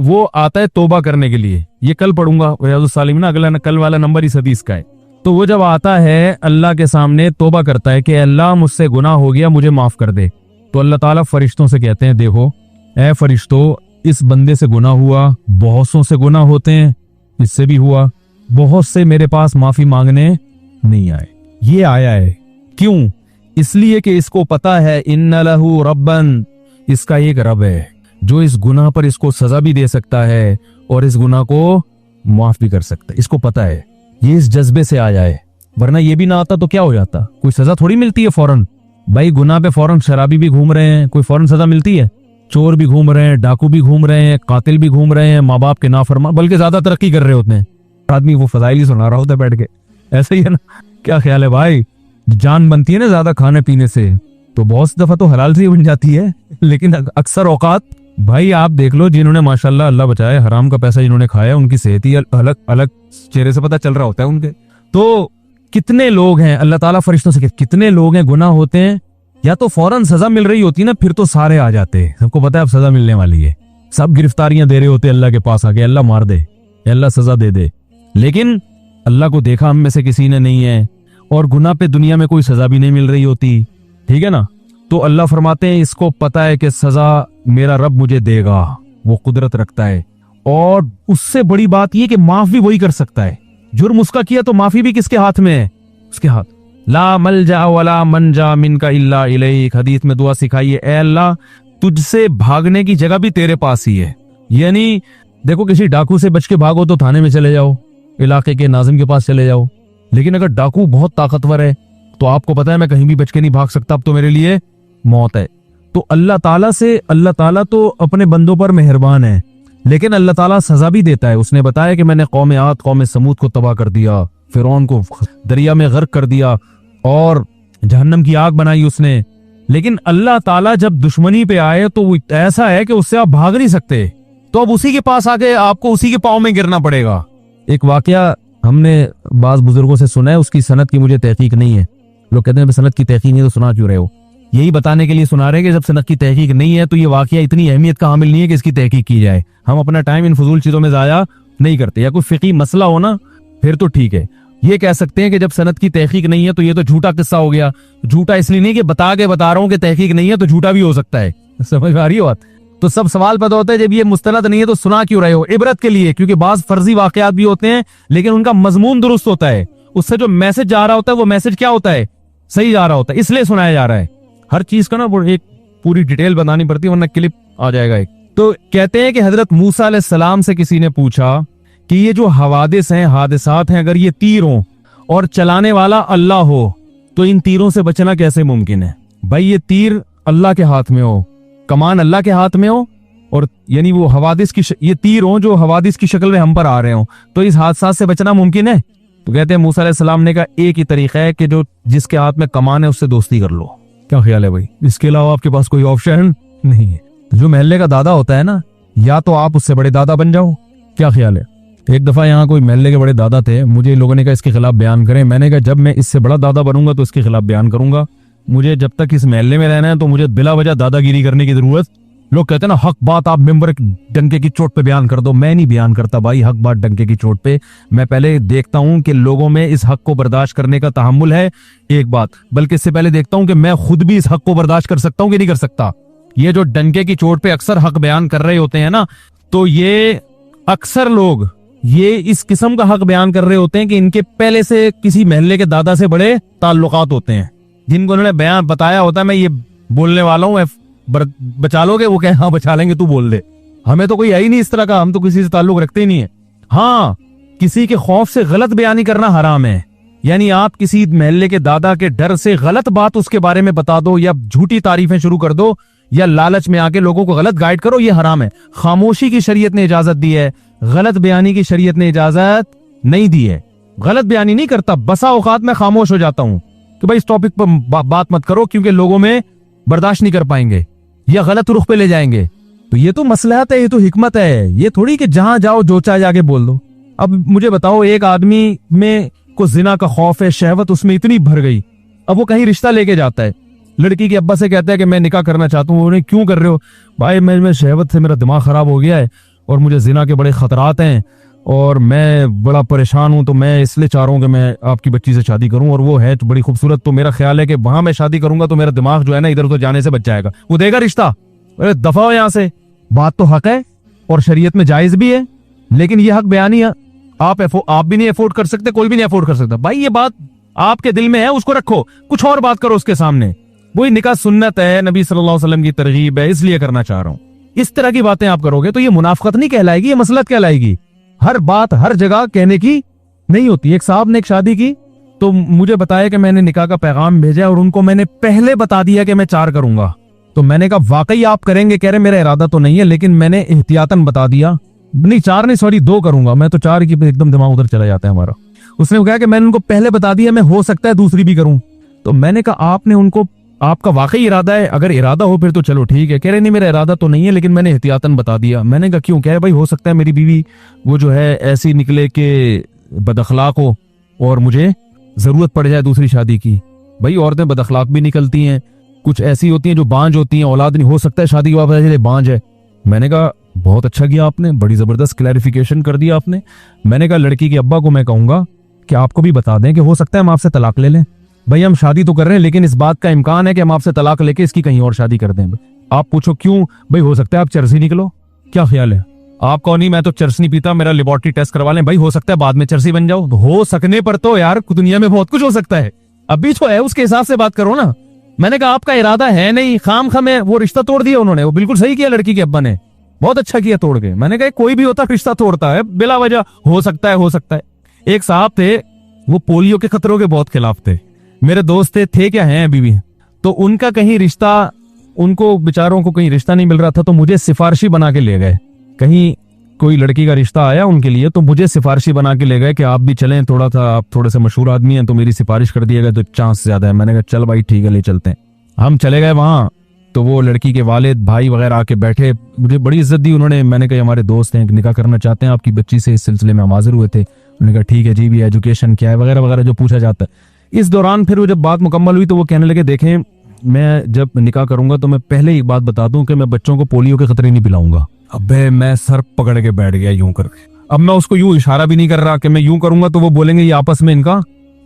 S2: वो आता है तौबा करने के लिए। ये कल पढ़ूंगा रियाजुस सालिमीन, अगला कल वाला नंबर इस हदीस का है। तो वो जब आता है अल्लाह के सामने तौबा करता है कि अल्लाह मुझसे गुनाह हो गया मुझे माफ कर दे, तो अल्लाह ताला फरिश्तों से कहते हैं देखो ए फरिश्तों इस बंदे से गुनाह हुआ, बहुतों से गुनाह होते हैं, इससे भी हुआ, बहुत से मेरे पास माफी मांगने नहीं आए, ये आया है। क्यों? इसलिए कि इसको पता है इन्ना लहू रब्बन, इसका एक रब है जो इस गुनाह पर इसको सजा भी दे सकता है और इस गुनाह को माफ भी कर सकता है, इसको पता है। ये इस जज्बे से आ जाए, वरना ये भी ना आता तो क्या हो जाता? कोई सजा थोड़ी मिलती है फौरन। भाई गुनाह पे फौरन शराबी भी घूम रहे हैं, कोई फौरन सजा मिलती है? चोर भी घूम रहे हैं, डाकू भी घूम रहे हैं, कातिल भी घूम रहे हैं, माँ बाप के नाफरमान, बल्कि ज्यादा तरक्की कर रहे होते हैं। आदमी वो फजाइल ही सुना रहा होता है बैठ के, ऐसे ही है ना? क्या ख्याल है भाई? जान बनती है ना ज्यादा खाने पीने से, तो बहुत सी दफा तो हलाल से ही बन जाती है, लेकिन अक्सर औकात भाई आप देख लो जिन्होंने माशाल्लाह अल्लाह बचाए हराम का पैसा जिन्होंने खाया उनकी सेहत ही अलग अलग चेहरे से पता चल रहा होता है उनके। तो कितने लोग हैं, अल्लाह ताला फरिश्तों से कितने लोग हैं गुनाह होते हैं, या तो फौरन सजा मिल रही होती है ना, फिर तो सारे आ जाते हैं, सबको पता है अब सजा मिलने वाली है, सब गिरफ्तारियां दे रहे होते अल्लाह के पास आके, अल्लाह मार दे, अल्लाह सजा दे दे। लेकिन अल्लाह को देखा हम में से किसी ने नहीं है और गुनाह पे दुनिया में कोई सजा भी नहीं मिल रही होती, ठीक है ना? तो अल्लाह फरमाते हैं इसको पता है कि सजा मेरा रब मुझे देगा, वो कुदरत रखता है। और उससे बड़ी बात यह कि माफ भी वही कर सकता है। जुर्म उसका किया तो माफी भी किसके हाथ में है? उसके हाथ। ला मलजा वला मनजा मिनका इल्ला इलैक, हदीस में दुआ सिखाइए ए अल्लाह तुझसे भागने की जगह भी तेरे पास ही है। यानी देखो किसी डाकू से बच के भागो तो थाने में चले जाओ, इलाके के नाजिम के पास चले जाओ, लेकिन अगर डाकू बहुत ताकतवर है तो आपको पता है मैं कहीं भी बच के नहीं भाग सकता, अब तो मेरे लिए मौत है। तो अल्लाह ताला तो अपने बंदों पर मेहरबान है, लेकिन अल्लाह ताला सजा भी देता है। उसने बताया कि मैंने कौम आद कौम समूद को तबाह कर दिया, फिरौन को दरिया में गर्क कर दिया और जहन्नम की आग बनाई उसने। लेकिन अल्लाह ताला जब दुश्मनी पे आए तो वो ऐसा है कि उससे आप भाग नहीं सकते, तो अब उसी के पास आके आपको उसी के पांव में गिरना पड़ेगा। एक वाकया हमने बाज बुजुर्गों से सुना है, उसकी सनद की मुझे तहकीक नहीं है। लोग कहते हैं सनद की तहकीक नहीं तो सुना क्यों रहे हो? यही बताने के लिए सुना रहे हैं कि जब सनद की तहकीक नहीं है तो ये वाकया इतनी अहमियत का हामिल नहीं है कि इसकी तहकीक की जाए। हम अपना टाइम इन फजूल चीजों में जाया नहीं करते, या कोई फिकी मसला हो ना फिर तो ठीक है। ये कह सकते हैं कि जब सनद की तहकीक नहीं है तो ये तो झूठा किस्सा हो गया। झूठा इसलिए नहीं कि बता रहा हूं कि तहकीक नहीं है तो झूठा भी हो सकता है, समझ में आ रही हो बात? तो सब सवाल पैदा होता है जब ये मुस्तनद नहीं है तो सुना क्यों रहे हो? इबरत के लिए, क्योंकि बाज फर्जी वाकयात भी होते हैं लेकिन उनका मजमून दुरुस्त होता है, उससे जो मैसेज जा रहा होता है वो मैसेज क्या होता है, सही जा रहा होता है, इसलिए सुनाया जा रहा है। हर चीज का ना वो एक पूरी डिटेल बतानी पड़ती है वरना क्लिप आ जाएगा एक। तो कहते हैं कि हजरत मूसा अलैहिस्सलाम से किसी ने पूछा कि ये जो हवादिस हैं, हादिसात हैं, अगर ये तीर हो और चलाने वाला अल्लाह हो तो इन तीरों से बचना कैसे मुमकिन है? भाई ये तीर अल्लाह के हाथ में हो, कमान अल्लाह के हाथ में हो, और यानी वो हवादिस की ये तीर हो जो हवादिस की शक्ल में हम पर आ रहे हो, तो इस हादसा से बचना मुमकिन है? तो कहते हैं मूसा अलैहिस्सलाम ने कहा एक ही तरीका है कि जो जिसके हाथ में कमान है उससे दोस्ती कर लो। क्या ख्याल है भाई? इसके अलावा आपके पास कोई ऑप्शन नहीं है। तो जो महल्ले का दादा होता है ना, या तो आप उससे बड़े दादा बन जाओ। क्या ख्याल है? एक दफा यहाँ कोई महल्ले के बड़े दादा थे, मुझे लोगों ने कहा इसके खिलाफ बयान करें। मैंने कहा जब मैं इससे बड़ा दादा बनूंगा तो इसके खिलाफ बयान करूंगा। मुझे जब तक इस महल्ले में रहना है तो मुझे बिला वजह दादागिरी करने की जरूरत। लोग कहते हैं ना हक बात आप मेंबर डंके की चोट पे बयान कर दो। मैं नहीं बयान करता भाई हक बात डंके की चोट पे। मैं पहले देखता हूं कि लोगों में इस हक को बर्दाश्त करने का तहम्मुल है, एक बात, बल्कि इससे पहले देखता हूं कि मैं खुद भी इस हक को बर्दाश्त कर सकता हूं कि नहीं कर सकता। ये जो डंके की चोट पे अक्सर हक बयान कर रहे होते हैं ना, तो ये अक्सर लोग ये इस किस्म का हक बयान कर रहे होते हैं कि इनके पहले से किसी महल्ले के दादा से बड़े ताल्लुकात होते हैं, जिनको उन्होंने बयान बताया होता है मैं ये बोलने वाला हूं, बचा लोगे? वो कहे हाँ बचा लेंगे, तू बोल दे। हमें तो कोई है ही नहीं इस तरह का, हम तो किसी से ताल्लुक रखते ही नहीं है। हाँ, किसी के खौफ से गलत बयानी करना हराम है। यानी आप किसी महल्ले के दादा के डर से गलत बात उसके बारे में बता दो, या झूठी तारीफें शुरू कर दो, या लालच में आके लोगों को गलत गाइड करो, ये हराम है। खामोशी की शरीयत ने इजाजत दी है, गलत बयानी की शरीयत ने इजाजत नहीं दी है। गलत बयानी नहीं करता, बसा औकात में खामोश हो जाता हूं कि भाई इस टॉपिक पर बात मत करो क्योंकि लोगों में बर्दाश्त नहीं कर पाएंगे या गलत रुख पे ले जाएंगे। तो ये तो मसलहत है, ये तो हिकमत है। ये थोड़ी कि जहां जाओ जो चाहे जाके बोल दो। अब मुझे बताओ, एक आदमी में को जिना का खौफ है, शहवत उसमें इतनी भर गई, अब वो कहीं रिश्ता लेके जाता है, लड़की के अब्बा से कहता है कि मैं निकाह करना चाहता हूँ। उन्हें क्यों कर रहे हो? भाई मैं शहवत से मेरा दिमाग खराब हो गया है और मुझे जिना के बड़े खतरात हैं और मैं बड़ा परेशान हूं, तो मैं इसलिए चाह रहा हूं कि मैं आपकी बच्ची से शादी करूं, और वो है तो बड़ी खूबसूरत, तो मेरा ख्याल है कि वहां मैं शादी करूंगा तो मेरा दिमाग जो है ना इधर उधर जाने से बच जाएगा। वो देगा रिश्ता? अरे दफा हो यहां से। बात तो हक है और शरीयत में जायज भी है, लेकिन ये हक बयानी आप भी नहीं अफोर्ड कर सकते, कोई भी नहीं अफोर्ड कर सकता। भाई ये बात आपके दिल में है, उसको रखो, कुछ और बात करो उसके सामने। वही निकाह सुन्नत है, नबी सल्लल्लाहु अलैहि वसल्लम की तरगीब है, इसलिए करना चाह रहा हूं। इस तरह की बातें आप करोगे तो ये मुनाफिकत नहीं कहलाएगी, ये मसलहत कहलाएगी। हर बात हर जगह कहने की नहीं होती। एक साहब ने एक शादी की तो मुझे बताया कि मैंने निकाह का पैगाम भेजा और उनको मैंने पहले बता दिया कि मैं 4 करूंगा। तो मैंने कहा वाकई आप करेंगे? कह रहे मेरा इरादा तो नहीं है, लेकिन मैंने एहतियातन बता दिया। नहीं 4 नहीं, सॉरी 2 करूंगा मैं। तो 4 की एकदम दिमाग उधर चला जाता है हमारा। उसने कहा कि मैंने उनको पहले बता दिया, मैं हो सकता है दूसरी भी करूं। तो मैंने कहा आपने उनको, आपका वाकई इरादा है? अगर इरादा हो फिर तो चलो ठीक है। कह रहे नहीं मेरा इरादा तो नहीं है, लेकिन मैंने एहतियातन बता दिया। मैंने कहा क्यों? कह रहे भाई हो सकता है मेरी बीवी वो जो है ऐसी निकले कि बदअखलाक हो और मुझे जरूरत पड़ जाए दूसरी शादी की। भाई औरतें बदअखलाक भी निकलती हैं, कुछ ऐसी होती हैं जो बांझ होती हैं, औलाद नहीं हो सकता है शादी के बाद पता चले बांझ है। मैंने कहा बहुत अच्छा किया आपने, बड़ी जबरदस्त क्लैरिफिकेशन कर दिया आपने। मैंने कहा लड़की के अब्बा को मैं कहूंगा कि आपको भी बता दें कि हो सकता है हम आपसे तलाक ले लें। भाई हम शादी तो कर रहे हैं, लेकिन इस बात का इम्कान है कि हम आपसे तलाक लेके इसकी कहीं और शादी कर दें। आप पूछो क्यों? भाई हो सकता है आप चरस ही निकलो। क्या ख्याल है आपका? नहीं मैं तो चरस नहीं पीता, मेरा लेबोरेटरी टेस्ट करवा लें। भाई हो सकता है बाद में चरसी बन जाओ। हो सकने पर तो यार दुनिया में बहुत कुछ हो सकता है, अभी तो है, उसके हिसाब से बात करो ना। मैंने कहा आपका इरादा है नहीं, खाम में वो रिश्ता तोड़ दिया उन्होंने। वो बिल्कुल सही किया लड़की के अब्बा ने, बहुत अच्छा किया तोड़ के। मैंने कहा कोई भी होता रिश्ता तोड़ता है बिला वजह, हो सकता है हो सकता है। एक साहब थे वो पोलियो के खतरों के बहुत खिलाफ थे, मेरे दोस्त थे क्या हैं अभी भी। तो उनका कहीं रिश्ता, उनको बेचारों को कहीं रिश्ता नहीं मिल रहा था, तो मुझे सिफारिशी बना के ले गए। कहीं कोई लड़की का रिश्ता आया उनके लिए, तो मुझे सिफारिशी बना के ले गए कि आप भी चलें, थोड़ा सा आप थोड़े से मशहूर आदमी हैं तो मेरी सिफारिश कर दिएगा तो चांस ज्यादा है। मैंने कहा चल भाई ठीक है ले चलते हैं। हम चले गए वहां, तो वो लड़की के वालिद भाई वगैरह आके बैठे, मुझे बड़ी इज्जत दी उन्होंने। मैंने कहा हमारे दोस्त हैं, निकाह करना चाहते हैं आपकी बच्ची से, इस सिलसिले में हम हाजिर हुए थे। उन्होंने कहा ठीक है जी, भी एजुकेशन क्या है वगैरह वगैरह जो पूछा जाता है। इस दौरान फिर वो जब बात मुकम्मल हुई तो वो कहने लगे देखें मैं जब निकाह करूंगा तो मैं पहले ही एक बात बता दूं कि मैं बच्चों को पोलियो के खतरे नहीं पिलाऊंगा। अबे मैं सर पकड़ के बैठ गया यूं करके। अब मैं उसको यूं इशारा भी नहीं कर रहा कि मैं यूं करूंगा तो वो बोलेंगे ये आपस में इनका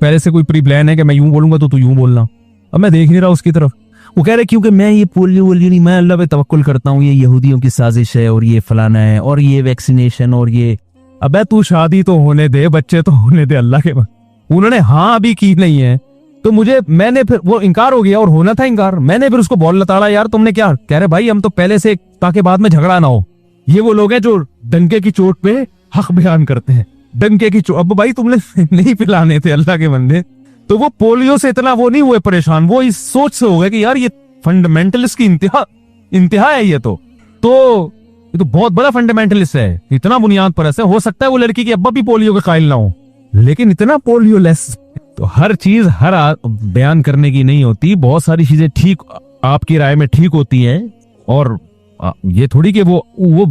S2: पहले से कोई प्री प्लान है कि मैं यूं बोलूंगा तो तू यूं बोलना। अब मैं देख नहीं रहा उसकी तरफ। वो कह रहे क्योंकि मैं ये पोलियो नहीं, मैं अल्लाह पे तवक्कुल करता हूँ, ये यहूदियों की साजिश है और ये फलाना है और ये वैक्सीनेशन और ये। अबे तू शादी तो होने दे, बच्चे तो होने दे अल्लाह के बाद। उन्होंने हाँ अभी की नहीं है, तो मैंने फिर वो इनकार हो गया और होना था इनकार, मैंने फिर उसको बॉल लताड़ा, यार तुमने क्या, कह रहे भाई हम तो पहले से ताकि बाद में झगड़ा ना हो। ये वो लोग हैं जो डंके की चोट पे हक बयान करते हैं, डंके की चोट। अब भाई तुमने नहीं पिलाने थे अल्लाह के बंदे, तो वो पोलियो से इतना वो नहीं हुए परेशान, वो इस सोच से हो गए कि यार ये फंडामेंटलिस्ट की इंतहा है ये तो बहुत बड़ा फंडामेंटलिस्ट है, इतना बुनियाद परस्त है। हो सकता है वो लड़की के अब्बा भी पोलियो के कायल ना हो, लेकिन इतना पोलियो लेस। तो हर चीज हर बयान करने की नहीं होती, बहुत सारी चीजें ठीक आपकी राय में ठीक होती हैं, और ये थोड़ी कि वो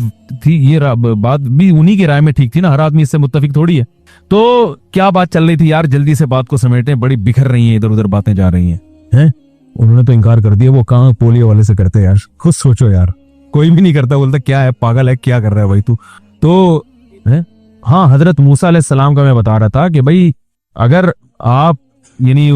S2: थी, ये बात भी उन्हीं की राय में ठीक थी ना, हर आदमी इससे मुत्तफिक थोड़ी है। तो क्या बात चल रही थी यार, जल्दी से बात को समेटे, बड़ी बिखर रही है, इधर उधर बातें जा रही हैं। उन्होंने तो इनकार कर दिया, वो कहाँ पोलियो वाले से करते यार, खुद सोचो यार, कोई भी नहीं करता, बोलता क्या है पागल है, क्या कर रहा है भाई तू। तो हाँ, हजरत मूसा अलैहिस्सलाम का मैं बता रहा था कि भाई अगर आप यानी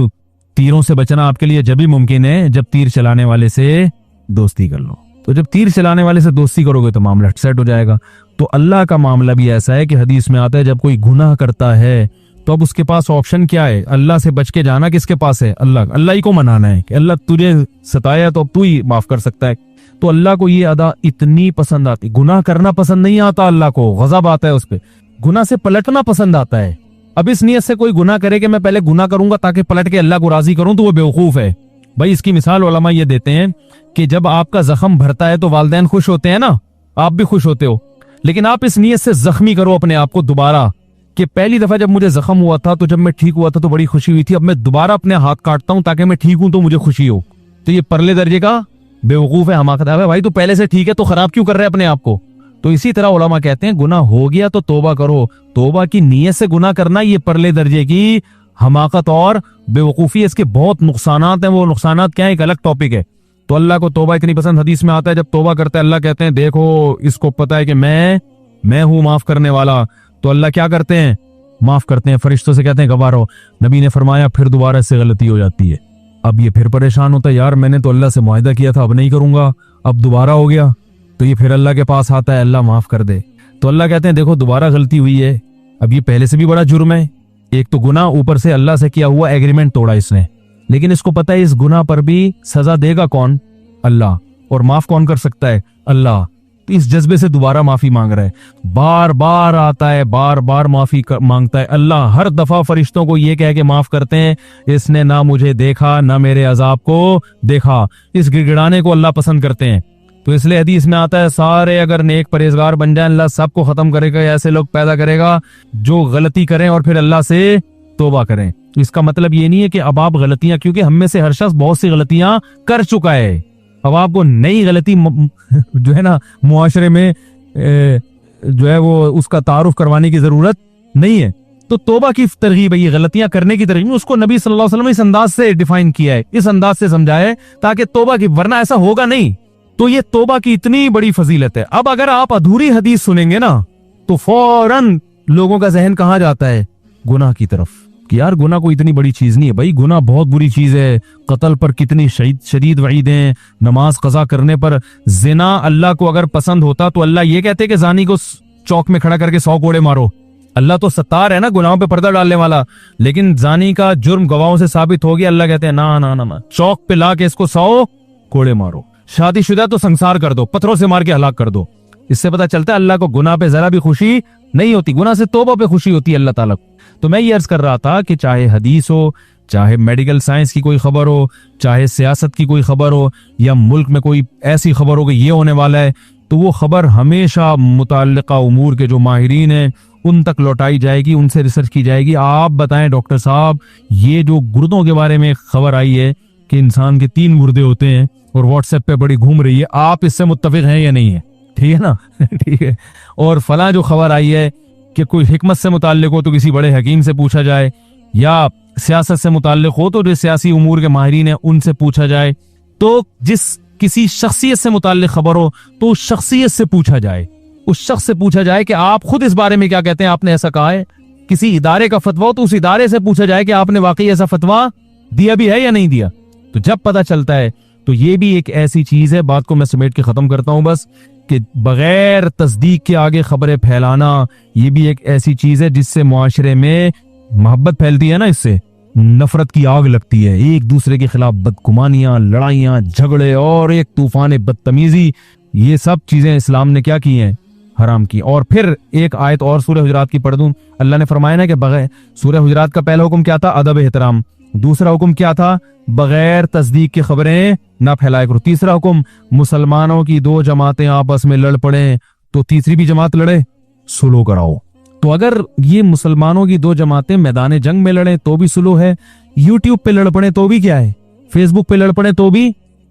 S2: तीरों से बचना आपके लिए जब भी मुमकिन है जब तीर चलाने वाले से दोस्ती कर लो। तो जब तीर चलाने वाले से दोस्ती करोगे तो मामला सेट हो जाएगा। तो अल्लाह का मामला भी ऐसा है कि हदीस में आता है जब कोई गुनाह करता है तो अब उसके पास ऑप्शन क्या है, अल्लाह से बच के जाना किसके पास है, अल्लाह ही को मनाना है कि अल्लाह तुझे सताया तो अब तू ही माफ कर सकता है। तो अल्लाह को ये अदा इतनी पसंद आती, गुनाह करना पसंद नहीं आता, अल्लाह को गज़ब आता है उस पे, गुनाह से पलटना पसंद आता है। अब इस नियत से कोई गुनाह करे कि मैं पहले गुनाह करूंगा ताकि पलट के अल्लाह को राजी करूं, तो वो बेवकूफ है। भाई इसकी मिसाल उलमा ये देते हैं कि जब आपका जख्म भरता है तो वालिदैन खुश होते हैं ना, आप भी खुश होते हो, लेकिन आप इस नियत से जख्मी करो अपने आप को दोबारा कि पहली दफा जब मुझे जख्म हुआ था तो जब मैं ठीक हुआ था तो बड़ी खुशी हुई थी, अब मैं दोबारा अपने हाथ काटता हूं ताकि मैं ठीक हूं तो मुझे खुशी हो। तो ये परले दर्जे का बेवकूफ है, हमाकत है। भाई तो पहले से ठीक है तो खराब क्यों कर रहे हैं अपने आप को। तो इसी तरह उलमा कहते हैं गुनाह हो गया तो तौबा करो, तौबा की नीयत से गुनाह करना ये परले दर्जे की हमाकत और बेवकूफी है। इसके बहुत नुकसानात हैं, वो नुकसानात क्या है एक अलग टॉपिक है। तो अल्लाह को तौबा इतनी पसंद, हदीस में आता है जब तौबा करता है अल्लाह कहते हैं देखो इसको पता है कि मैं हूं माफ करने वाला, तो अल्लाह क्या करते हैं, माफ करते हैं, फरिश्तों से कहते हैं गवाह रहो। नबी ने फरमाया फिर दोबारा से गलती हो जाती है, अब ये फिर परेशान होता है, यार मैंने तो अल्लाह से मुआहिदा किया था अब नहीं करूंगा, अब दोबारा हो गया, तो ये फिर अल्लाह के पास आता है, अल्लाह माफ कर दे। तो अल्लाह कहते हैं देखो दोबारा गलती हुई है, अब ये पहले से भी बड़ा जुर्म है, एक तो गुनाह ऊपर से अल्लाह से किया हुआ एग्रीमेंट तोड़ा इसने, लेकिन इसको पता है इस गुनाह पर भी सजा देगा कौन, अल्लाह, और माफ कौन कर सकता है, अल्लाह। तो इस जज्बे से दोबारा माफी मांग रहा है, बार बार आता है, बार बार माफी मांगता है। अल्लाह हर दफा फरिश्तों को ये कह के माफ करते हैं इसने ना मुझे देखा ना मेरे अजाब को देखा। इस गिड़गिड़ाने को अल्लाह पसंद करते हैं। तो इसलिए हदीस में आता है सारे अगर नेक परहेजगार बन जाए अल्लाह सबको खत्म करेगा, ऐसे लोग पैदा करेगा जो गलती करें और फिर अल्लाह से तौबा करें। तो इसका मतलब ये नहीं है कि अब आप गलतियां, क्योंकि हम में से हर शख्स बहुत सी गलतियां कर चुका है, अब आपको नई गलती जो है ना मुआशरे में जो है वो उसका तारुफ करवाने की जरूरत नहीं है। तो तौबा की तरगीब है, ये गलतियां करने की तरगीब, उसको नबी सल्लल्लाहु अलैहि वसल्लम इस अंदाज से डिफाइन किया है, इस अंदाज से समझाया है ताकि तौबा की, वरना ऐसा होगा नहीं। तो ये तौबा की इतनी बड़ी फजीलत है। अब अगर आप अधूरी हदीस सुनेंगे ना तो फौरन लोगों का जहन कहाँ जाता है, गुनाह की तरफ, कि यार गुनाह कोई इतनी बड़ी चीज नहीं है। भाई गुनाह बहुत बुरी चीज है, कत्ल पर कितनी शदीद वईद है, नमाज कज़ा करने पर, जिना अल्लाह को अगर पसंद होता तो अल्लाह ये कहते कि जानी को चौक में खड़ा करके 100 कोड़े मारो। अल्लाह तो सत्तार है ना, गुनाहों पे पर्दा डालने वाला, लेकिन जानी का जुर्म गवाहों से साबित हो गया, अल्लाह कहते हैं ना ना ना, चौक पे ला के इसको 100 कोड़े मारो। शादीशुदा तो संसार कर दो, पत्थरों से मार के हलाक कर दो। इससे पता चलता है अल्लाह को गुनाह पे जरा भी खुशी नहीं होती, गुनाह से तौबा पे खुशी होती है अल्लाह ताला को। तो मैं ये अर्ज कर रहा था कि चाहे हदीस हो, चाहे मेडिकल साइंस की कोई खबर हो, चाहे सियासत की कोई खबर हो, या मुल्क में कोई ऐसी खबर हो कि ये होने वाला है, तो वो खबर हमेशा मुताल्लिका उमूर के जो माहिरीन हैं उन तक लौटाई जाएगी, उनसे रिसर्च की जाएगी। आप बताएं डॉक्टर साहब, ये जो गुर्दों के बारे में खबर आई है कि इंसान के 3 गुर्दे होते हैं और व्हाट्सएप पे बड़ी घूम रही है, आप इससे मुत्तफिक हैं या नहीं है? ठीक है ना ठीक है। और फला जो खबर आई है कि कोई हिकमत से मुताल्लिक हो तो किसी बड़े हकीम से पूछा जाए, या सियासत से मुताल्लिक हो तो जो सियासी उमूर के माहिरीन हैं उनसे पूछा जाए। तो जिस किसी शख्सियत से मुताल्लिक खबर हो तो उस शख्सियत से पूछा जाए, उस शख्स से पूछा जाए कि आप खुद इस बारे में क्या कहते हैं, आपने ऐसा कहा है। किसी इदारे का फतवा हो तो उस इदारे से पूछा जाए कि आपने वाकई ऐसा फतवा दिया भी है या नहीं दिया। तो जब पता चलता है तो ये भी एक ऐसी चीज है, बात को मैं समेट के खत्म करता हूं बस, कि बगैर तस्दीक के आगे खबरें फैलाना ये भी एक ऐसी चीज है जिससे मुआशरे में मोहब्बत फैलती है ना, इससे नफरत की आग लगती है, एक दूसरे के खिलाफ बदगुमानियां, लड़ाइयां, झगड़े और एक तूफान बदतमीजी, ये सब चीजें इस्लाम ने क्या की हैं, हराम की। और फिर एक आयत और सूरह हुजरात की पढ़ दूं, अल्लाह ने फरमाया ना कि बगैर, सूरह हुजरात का पहला हुक्म क्या था, अदब एहतराम, दूसरा हुक्म क्या था, बगैर तस्दीक की खबरें ना फैलाया करो, तीसरा हुक्म, मुसलमानों की दो जमातें आपस में लड़ पड़े तो तीसरी भी जमात लड़े, सुलह कराओ। तो अगर ये मुसलमानों की दो जमातें मैदान जंग में लड़े तो भी सुलह है, यूट्यूब पे लड़ पड़े तो भी क्या है, फेसबुक पे लड़ पड़े तो भी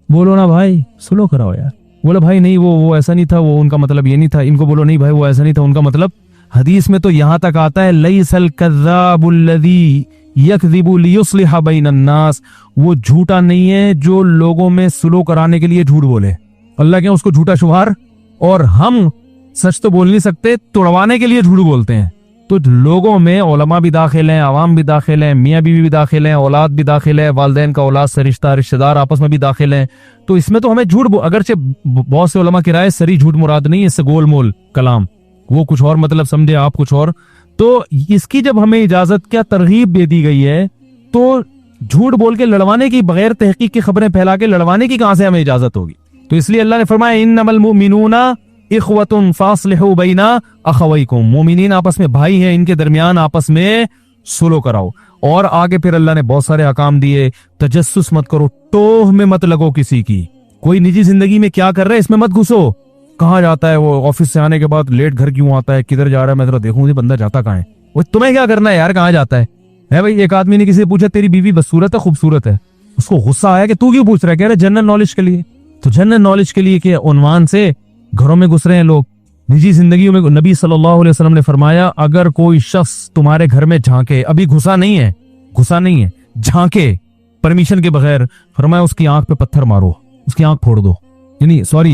S2: बोलो ना भाई सुलह कराओ यार, बोलो भाई नहीं वो ऐसा नहीं था, वो उनका मतलब ये नहीं था, इनको बोलो नहीं भाई वो ऐसा नहीं था, उनका मतलब। हदीस में तो यहां तक आता है, लैसल कज़्ज़ाबुल्लज़ी यकज़िबु लियुस्लिहा बैनन्नास, वो झूठा नहीं है जो लोगों में सुलह कराने के लिए झूठ बोले, अल्लाह के उसको झूठा शुमार। और हम सच तो बोल नहीं सकते, तुड़वाने के लिए झूठ बोलते हैं। तो लोगों में उलमा भी दाखिल हैं, आवाम भी दाखिल हैं, मियाँ बीवी भी दाखिल हैं, औलाद भी दाखिल है, वालिदैन का औलाद से रिश्ता, रिश्तेदार आपस में भी दाखिल हैं। तो इसमें तो हमें झूठ, अगरचे बहुत से उलमा की राय सरी झूठ मुराद नहीं, इससे गोल मोल कलाम, वो कुछ और मतलब समझे, आप कुछ और। तो इसकी जब हमें इजाजत, क्या तरगीब दे दी गई है, तो झूठ बोल के लड़वाने की, बगैर तहकीक की खबरें फैला के लड़वाने की कहां से हमें इजाजत होगी। तो इसलिए अल्लाह ने फरमाया, इन्नमल मुमिनूना इख्वतुन फास्लिहू बैना अखवैकुम, मोमिनीन आपस में भाई हैं, इनके दरमियान आपस में सुलह कराओ। और आगे फिर अल्लाह ने बहुत सारे अहकाम दिए, तजस्सुस मत करो, टोह में मत लगो किसी की, कोई निजी जिंदगी में क्या कर रहा है इसमें मत घुसो, कहाँ जाता है वो, ऑफिस से आने के बाद लेट घर क्यों आता है, किधर जा रहा है, मैं जरा देखूं ये बंदा जाता कहाँ है, वो तुम्हें क्या करना है यार, कहाँ जाता है भाई। एक आदमी ने किसी से पूछा तेरी बीवी बदसूरत है खूबसूरत है, उसको गुस्सा आया कि तू क्यों पूछ रहा है, कह रहे जनरल नॉलेज के लिए। तो जनरल नॉलेज के लिए के उन्वान से घरों में घुस रहे हैं लोग, निजी जिंदगी में। नबी सल्लल्लाहु अलैहि वसल्लम ने फरमाया, अगर कोई शख्स तुम्हारे घर में झांके, अभी घुसा नहीं है, झांके परमिशन के बगैर, फरमाया उसकी आंख पे पत्थर मारो, उसकी आंख फोड़ दो। यानी सॉरी,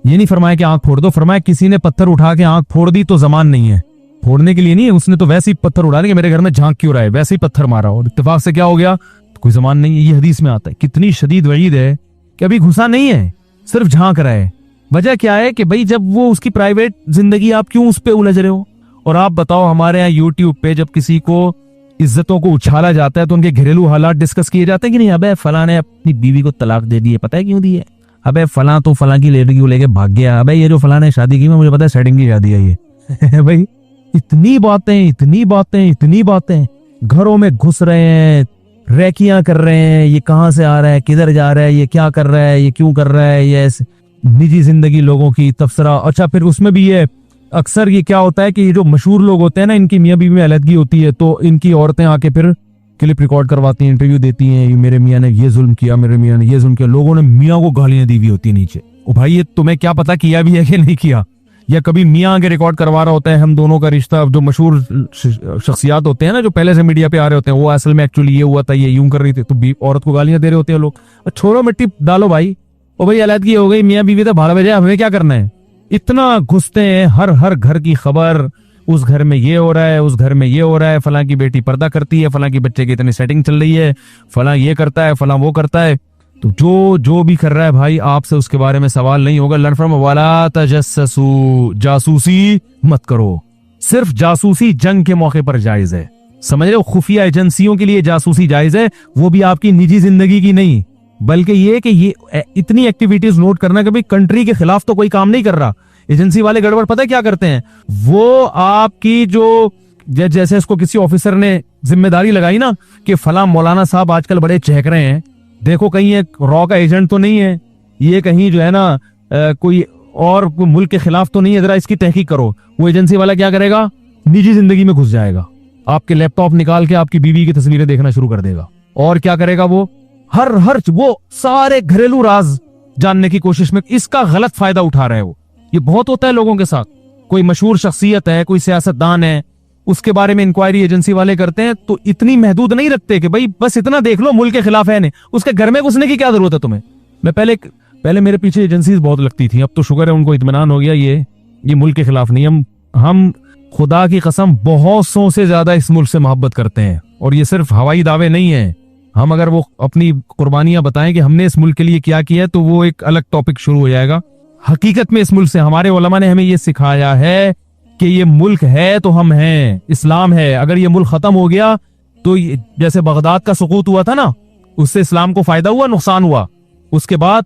S2: ये नहीं फरमाया कि आंख फोड़ दो, फरमाया किसी ने पत्थर उठा के आंख फोड़ दी तो जमान नहीं है, फोड़ने के लिए नहीं है, उसने तो वैसे ही पत्थर उड़ा के मेरे घर में झांक क्यों रहा है, वैसे ही पत्थर मारा और इत्तेफाक से क्या हो गया, तो कोई जमान नहीं है। ये हदीस में आता है। कितनी शदीद वईद है कि अभी घुसा नहीं है, सिर्फ झांक रहा है। वजह क्या है कि भाई जब वो उसकी प्राइवेट जिंदगी, आप क्यों उस पे उलझ रहे हो। और आप बताओ, हमारे यहाँ यूट्यूब पे जब किसी को इज्जतों को उछाला जाता है तो उनके घरेलू हालात डिस्कस किए जाते हैं कि नहीं, अबे फलां ने अपनी बीवी को तलाक दे दी है, पता है क्यों दी है, अबे फलां तो फलां की लेडी को लेके भाग गया, अबे ये जो फलां ने शादी की, मुझे पता है सेटिंग की शादी है ये भाई इतनी बातें घरों में घुस रहे हैं, रैकियां कर रहे हैं, ये कहां से आ रहा है, किधर जा रहा है, ये क्या कर रहा है, ये क्यों कर रहा है, ये निजी जिंदगी लोगों की तबसरा। अच्छा, फिर उसमें भी ये अक्सर ये क्या होता है कि ये जो मशहूर लोग होते हैं ना, इनकी मियाँ बीवी में अलहदगी होती है तो इनकी औरतें आके फिर क्लिप रिकॉर्ड करवाती हैं, इंटरव्यू देती हैं, मेरे मियाँ ने ये जुल्म किया, मेरे मियाँ ने ये जुल्म किया, लोगों ने मियाँ को गालियां दी हुई होती है नीचे। ओ भाई, ये तुम्हें क्या पता किया भी है कि नहीं किया। या कभी मियाँ आगे रिकॉर्ड करवा रहा होता है, हम दोनों का रिश्ता, जो मशहूर शख्सियात होते हैं ना, जो पहले से मीडिया पे आ रहे होते हैं, वो असल में एक्चुअली ये हुआ था, ये यूं कर रही थी, तो औरत को गालियां दे रहे होते हैं लोग। छोड़ो, मिट्टी डालो भाई, ओ भाई अलहदगी हो गई, मियाँ बीवी तो भाड़ बजा, हमें क्या करना है। इतना घुसते हैं, हर घर की खबर, उस घर में ये हो रहा है, उस घर में ये हो रहा है, फलां की बेटी पर्दा करती है, फलां की बच्चे की इतनी सेटिंग चल रही है, फलां ये करता है, फलां वो करता है। तो जो भी कर रहा है भाई, आपसे उसके बारे में सवाल नहीं होगा। लर्न फ्रॉम वाला तजस्सू, जासूसी मत करो। सिर्फ जासूसी जंग के मौके पर जायज है, समझ रहे हो, खुफिया एजेंसियों के लिए जासूसी जायज है, वो भी आपकी निजी जिंदगी की नहीं, बल्कि ये कि ये इतनी एक्टिविटीज नोट करना कि भाई कंट्री के खिलाफ तो कोई काम नहीं कर रहा। एजेंसी वाले गड़बड़ पता है क्या करते हैं, वो आपकी जो जैसे इसको किसी ऑफिसर ने जिम्मेदारी लगाई ना कि फला मौलाना साहब आजकल बड़े चहक रहे हैं, देखो कहीं एक रॉ का एजेंट तो नहीं है, ये कहीं जो है ना कोई और मुल्क के खिलाफ तो नहीं है, जरा इसकी तहकीक करो। वो एजेंसी वाला क्या करेगा, निजी जिंदगी में घुस जाएगा, आपके लैपटॉप निकाल के आपकी बीवी की तस्वीरें देखना शुरू कर देगा। और क्या करेगा, वो हर वो सारे घरेलू राज जानने की कोशिश में इसका गलत फायदा उठा रहे हो। ये बहुत होता है लोगों के साथ। कोई मशहूर शख्सियत है, कोई सियासतदान है, उसके बारे में इंक्वायरी एजेंसी वाले करते हैं तो इतनी महदूद नहीं रखते कि भाई बस इतना देख लो मुल्क के खिलाफ है नहीं, उसके घर में घुसने की क्या जरूरत है तुम्हें। मैं पहले मेरे पीछे एजेंसीज बहुत लगती थी, अब तो शुक्र है उनको इत्मीनान हो गया, ये मुल्क के खिलाफ नहीं। हम खुदा की कसम बहुत सौ से ज्यादा इस मुल्क से मोहब्बत करते हैं, और ये सिर्फ हवाई दावे नहीं है। हम अगर वो अपनी कुर्बानियां बताएं कि हमने इस मुल्क के लिए क्या किया, तो वो एक अलग टॉपिक शुरू हो जाएगा। हकीकत में इस मुल्क से हमारे उलमा ने हमें ये सिखाया है कि ये मुल्क है तो हम हैं, इस्लाम है, अगर ये मुल्क खत्म हो गया तो जैसे बगदाद का सुकूत हुआ था ना, उससे इस्लाम को फायदा हुआ, नुकसान हुआ। उसके बाद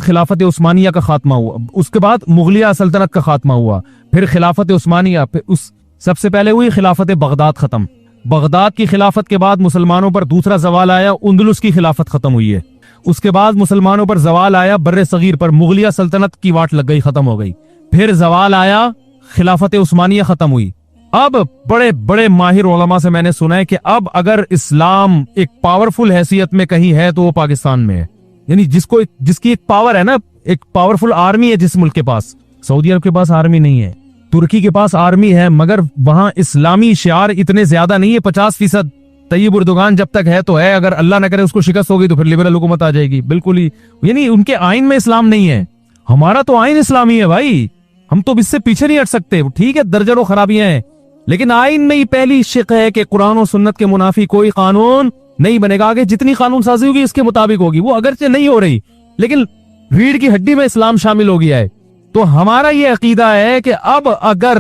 S2: खिलाफत उस्मानिया का खात्मा हुआ, उसके बाद मुगलिया सल्तनत का खात्मा हुआ, फिर खिलाफत उस्मानिया, फिर उस सबसे पहले हुई खिलाफत बगदाद खत्म। बगदाद की खिलाफत के बाद मुसलमानों पर दूसरा जवाल आया, उंदलुस की खिलाफत खत्म हुई है। उसके बाद मुसलमानों पर जवाल आया बर्रे सगीर पर, मुगलिया सल्तनत की वाट लग गई, खत्म हो गई। फिर जवाल आया, खिलाफत उस्मानिया खत्म हुई। अब बड़े बड़े माहिर उलमा से मैंने सुना है कि अब अगर इस्लाम एक पावरफुल हैसियत में कहीं है तो वो पाकिस्तान में है। यानी जिसकी एक पावर है ना, एक पावरफुल आर्मी है जिस मुल्क के पास। सऊदी अरब के पास आर्मी नहीं है, तुर्की के पास आर्मी है, मगर वहां इस्लामी शियार इतने ज्यादा नहीं है। 50% तैयब उर्दुगान जब तक है तो है, अगर अल्लाह न करे उसको शिकस्त होगी तो फिर लिबरल हुकूमत आ जाएगी। बिल्कुल ही, यानी उनके आइन में इस्लाम नहीं है। हमारा तो आइन इस्लामी है भाई, हम तो इससे पीछे नहीं हट सकते। ठीक है, दर्जनों खराबियां हैं, लेकिन आइन में ही पहली शिक है कि कुरान और सुन्नत के मुनाफी कोई कानून नहीं बनेगा। आगे जितनी कानून साजी होगी इसके मुताबिक होगी, वो अगरचे नहीं हो रही, लेकिन रीढ़ की हड्डी में इस्लाम शामिल हो गया है। तो हमारा ये अकीदा है कि अब अगर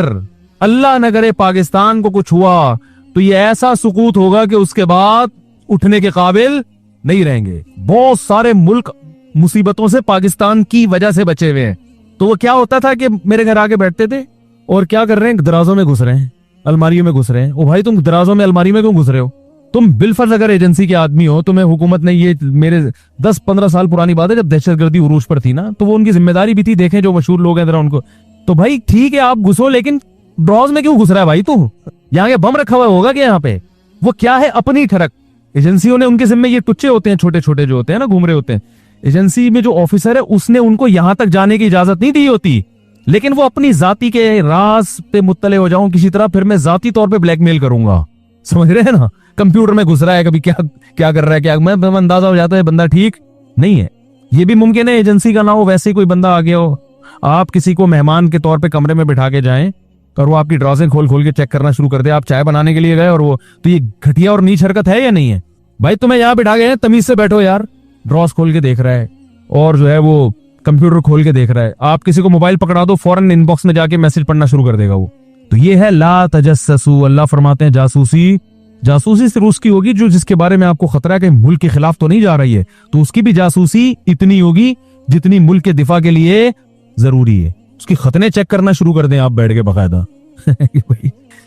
S2: अल्लाह न करे पाकिस्तान को कुछ हुआ तो ये ऐसा सुकूत होगा कि उसके बाद उठने के काबिल नहीं रहेंगे। बहुत सारे मुल्क मुसीबतों से पाकिस्तान की वजह से बचे हुए हैं। तो वो क्या होता था कि मेरे घर आके बैठते थे और क्या कर रहे हैं, दराजों में घुस रहे हैं, अलमारियों में घुस रहे हैं। ओ भाई, तुम दराजों में अलमारी में क्यों घुस रहे हो? तुम बिलफर्ज अगर एजेंसी के आदमी हो, तुम्हें हुकूमत ने, ये मेरे 10-15 साल पुरानी बात है, जब दहशतगर्दी उरूज पर थी ना, तो वो उनकी जिम्मेदारी भी थी, देखें जो मशहूर लोग हैं जरा उनको। तो भाई ठीक है आप घुसो, लेकिन ड्रॉज में क्यों घुस रहा है भाई तू? यहाँ के बम रखा हुआ होगा क्या यहाँ पे? वो क्या है, अपनी ठरक। एजेंसियों ने उनके जिम्मे, ये टुच्चे होते हैं छोटे छोटे जो होते हैं ना, घूम रहे होते हैं। एजेंसी में जो ऑफिसर है उसने उनको यहां तक जाने की इजाजत नहीं दी होती, लेकिन वो अपनी जाति के राज पे मुत्तले हो जाऊं किसी तरह, फिर मैं जाती तौर पे ब्लैकमेल करूंगा। समझ रहे हैं ना? कंप्यूटर में घुस रहा है, कभी क्या क्या कर रहा है, क्या मैं अंदाजा हो जाता है बंदा ठीक नहीं है। ये भी मुमकिन है एजेंसी का ना हो, वैसे ही कोई बंदा आ गया हो, आप किसी को मेहमान के तौर पे कमरे में बिठा के जाएं और वो आपकी ड्रॉजें खोल खोल के चेक करना शुरू कर दे। आप चाय बनाने के लिए गए और वो, तो ये घटिया और नीच हरकत है या नहीं है? भाई तुम्हें यहाँ बिठा गए, तमीज से बैठो यार। ड्रॉज खोल के देख रहा है और जो है वो कंप्यूटर खोल के देख रहा है। आप किसी को मोबाइल पकड़ा दो, फौरन इनबॉक्स में जाके मैसेज पढ़ना शुरू कर देगा वो। तो ये है ला तजस्ससु। अल्लाह फरमाते हैं जासूसी सिर्फ उसकी होगी जो जिसके बारे में आपको खतरा है कि मुल्क के खिलाफ तो नहीं जा रही है, तो उसकी भी जासूसी इतनी होगी जितनी मुल्क के दिफा के लिए जरूरी है। उसकी खतने चेक करना शुरू कर दें आप बैठ के बाकायदा।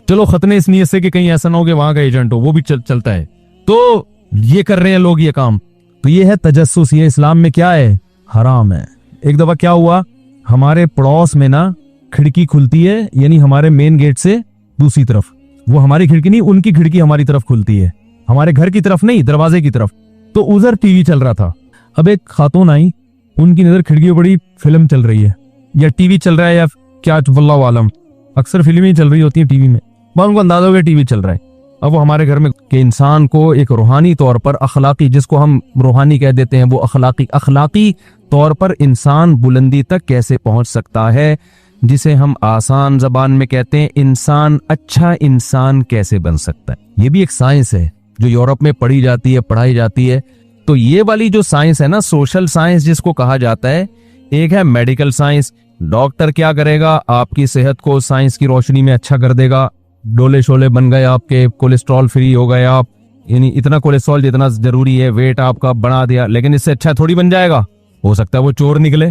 S2: चलो खतने इस नीयत से कि कहीं ऐसा ना हो कि वहां का एजेंट हो, वो भी चलता है। तो ये कर रहे हैं लोग ये काम। तो ये है तजस्सुस, ये इस्लाम में क्या है, हराम है। एक दफा क्या हुआ, हमारे पड़ोस में ना खिड़की खुलती है, यानी हमारे मेन गेट से दूसरी तरफ, वो हमारी खिड़की नहीं, उनकी खिड़की हमारी तरफ खुलती है, हमारे घर की तरफ नहीं, दरवाजे की तरफ। तो उधर टीवी चल रहा था। अब एक खातून आई, उनकी नजर खिड़की में बड़ी फिल्म चल रही है या टीवी चल रहा है या क्या, वल्लाहु आलम, अक्सर फिल्में ही चल रही होती है टीवी में, उनको अंदाजा हो गया टीवी चल रहा है। अब वो हमारे घर में के इंसान को एक रूहानी तौर पर, अखलाकी, जिसको हम रूहानी कह देते हैं, वो अखलाकी तौर पर इंसान बुलंदी तक कैसे पहुंच सकता है, जिसे हम आसान जबान में कहते हैं इंसान अच्छा इंसान कैसे बन सकता है। ये भी एक साइंस है जो यूरोप में पढ़ी जाती है, पढ़ाई जाती है। तो ये वाली जो साइंस है ना, सोशल साइंस जिसको कहा जाता है, एक है मेडिकल साइंस। डॉक्टर क्या करेगा, आपकी सेहत को साइंस की रोशनी में अच्छा कर देगा। डोले शोले बन गए आपके, कोलेस्ट्रॉल फ्री हो गए आप, यानी इतना कोलेस्ट्रॉल जितना जरूरी है, वेट आपका बढ़ा दिया, लेकिन इससे अच्छा थोड़ी बन जाएगा। हो सकता है वो चोर निकले,